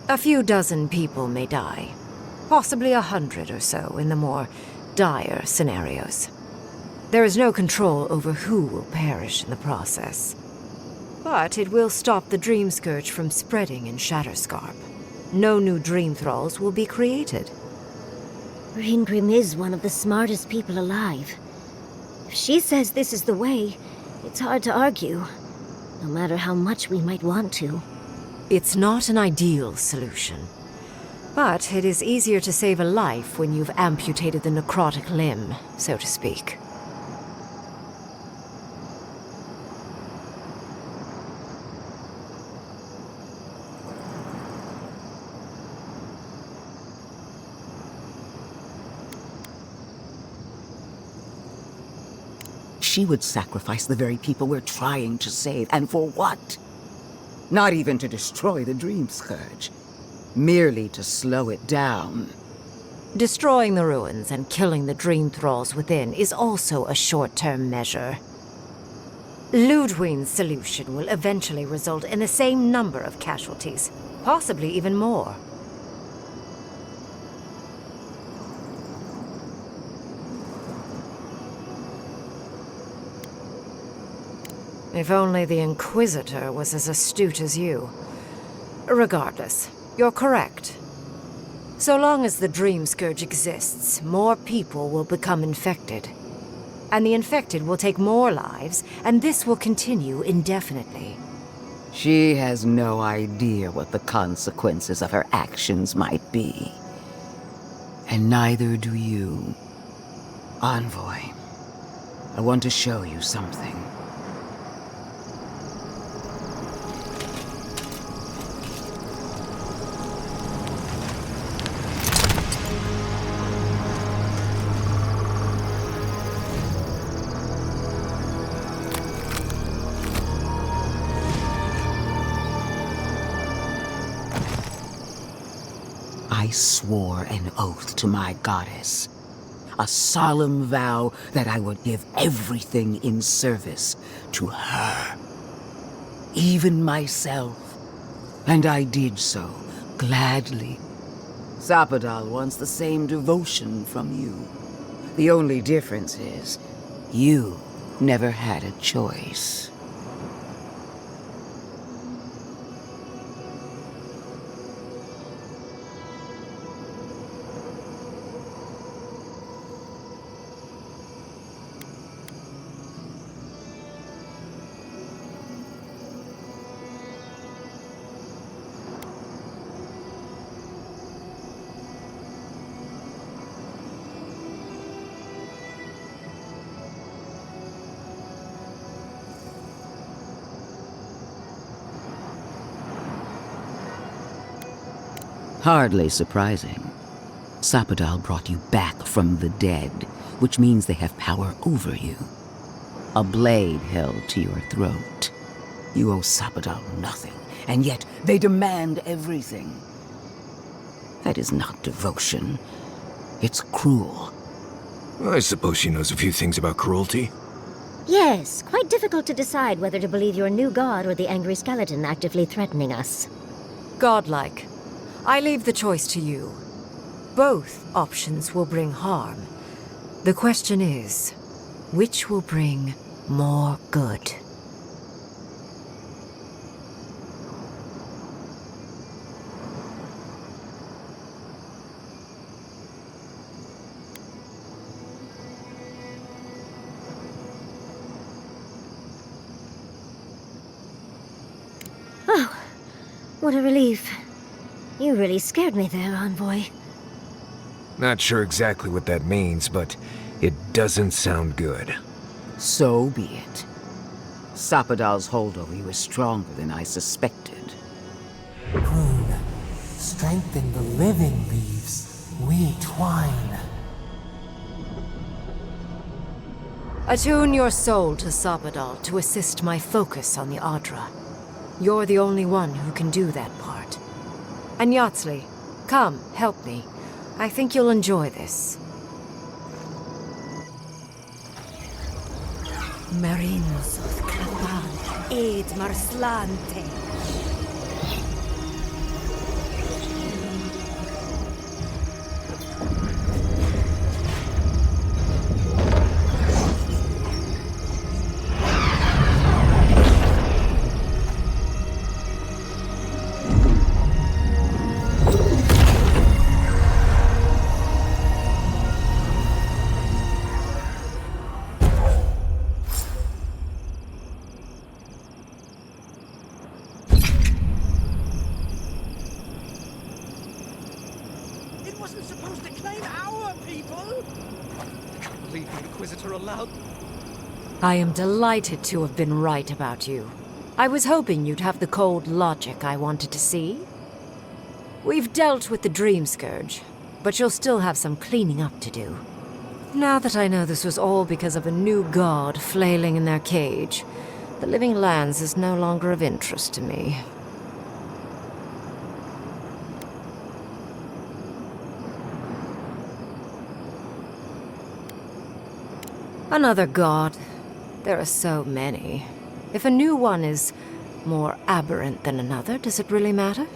A few dozen people may die. Possibly 100 or so in the more dire scenarios. There is no control over who will perish in the process. But it will stop the Dream Scourge from spreading in Shatterscarp. No new Dream Thralls will be created. Ryngrim is one of the smartest people alive. If she says this is the way, it's hard to argue, no matter how much we might want to. It's not an ideal solution. But it is easier to save a life when you've amputated the necrotic limb, so to speak. She would sacrifice the very people we're trying to save, and for what? Not even to destroy the Dream Scourge. Merely to slow it down. Destroying the ruins and killing the Dream Thralls within is also a short-term measure. Lodwyn's solution will eventually result in the same number of casualties, possibly even more. If only the Inquisitor was as astute as you. Regardless, you're correct. So long as the Dream Scourge exists, more people will become infected. And the infected will take more lives, and this will continue indefinitely. She has no idea what the consequences of her actions might be. And neither do you. Envoy, I want to show you something. I swore an oath to my goddess. A solemn vow that I would give everything in service to her. Even myself. And I did so, gladly. Sapadal wants the same devotion from you. The only difference is, you never had a choice. Hardly surprising. Sapadal brought you back from the dead, which means they have power over you. A blade held to your throat. You owe Sapadal nothing, and yet they demand everything. That is not devotion. It's cruel. I suppose she knows a few things about cruelty. Yes, quite difficult to decide whether to believe your new god or the angry skeleton actively threatening us. Godlike. I leave the choice to you. Both options will bring harm. The question is, which will bring more good? Oh, What a relief. You really scared me there, Envoy. Not sure exactly what that means, but it doesn't sound good. So be it. Sapadal's hold over you is stronger than I suspected. Prune, strengthen the living leaves. We twine. Attune your soul to Sapadal to assist my focus on the Adra. You're the only one who can do that part. And Yatzli, come, help me. I think you'll enjoy this. Marinos of Klapan, Aid Marslante. I am delighted to have been right about you. I was hoping you'd have the cold logic I wanted to see. We've dealt with the Dream Scourge, but you'll still have some cleaning up to do. Now that I know this was all because of a new god flailing in their cage, the Living Lands is no longer of interest to me. Another god. There are so many. If a new one is more aberrant than another, does it really matter?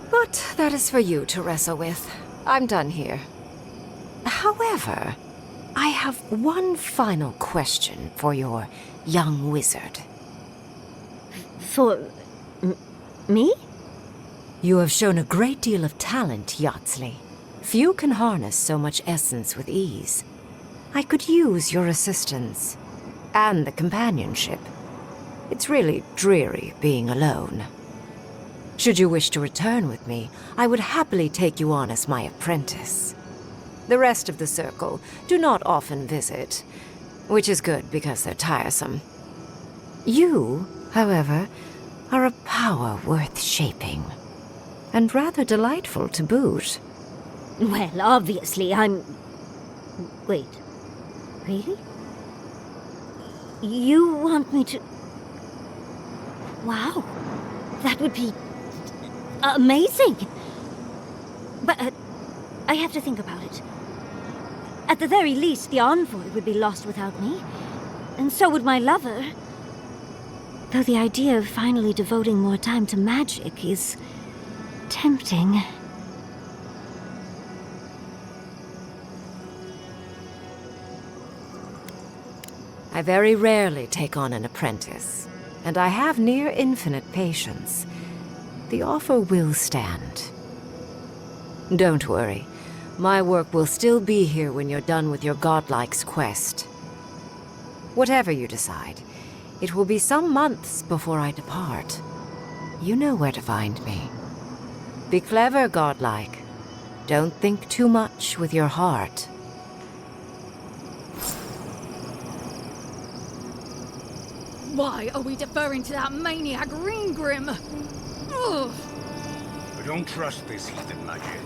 But that is for you to wrestle with. I'm done here. However, I have one final question for your young wizard. For... me? You have shown a great deal of talent, Yatzli. Few can harness so much essence with ease. I could use your assistance. And the companionship. It's really dreary being alone. Should you wish to return with me, I would happily take you on as my apprentice. The rest of the circle do not often visit, which is good because they're tiresome. You, however, are a power worth shaping, and rather delightful to boot. Well, obviously I'm... Wait. Really? You want me to... Wow. That would be... amazing! But I have to think about it. At the very least, the Envoy would be lost without me. And so would my lover. Though the idea of finally devoting more time to magic is... tempting. I very rarely take on an apprentice, and I have near infinite patience. The offer will stand. Don't worry. My work will still be here when you're done with your godlike's quest. Whatever you decide, it will be some months before I depart. You know where to find me. Be clever, godlike. Don't think too much with your heart. Why are we deferring to that maniac Ryngrim? Ugh. I don't trust this heathen magic.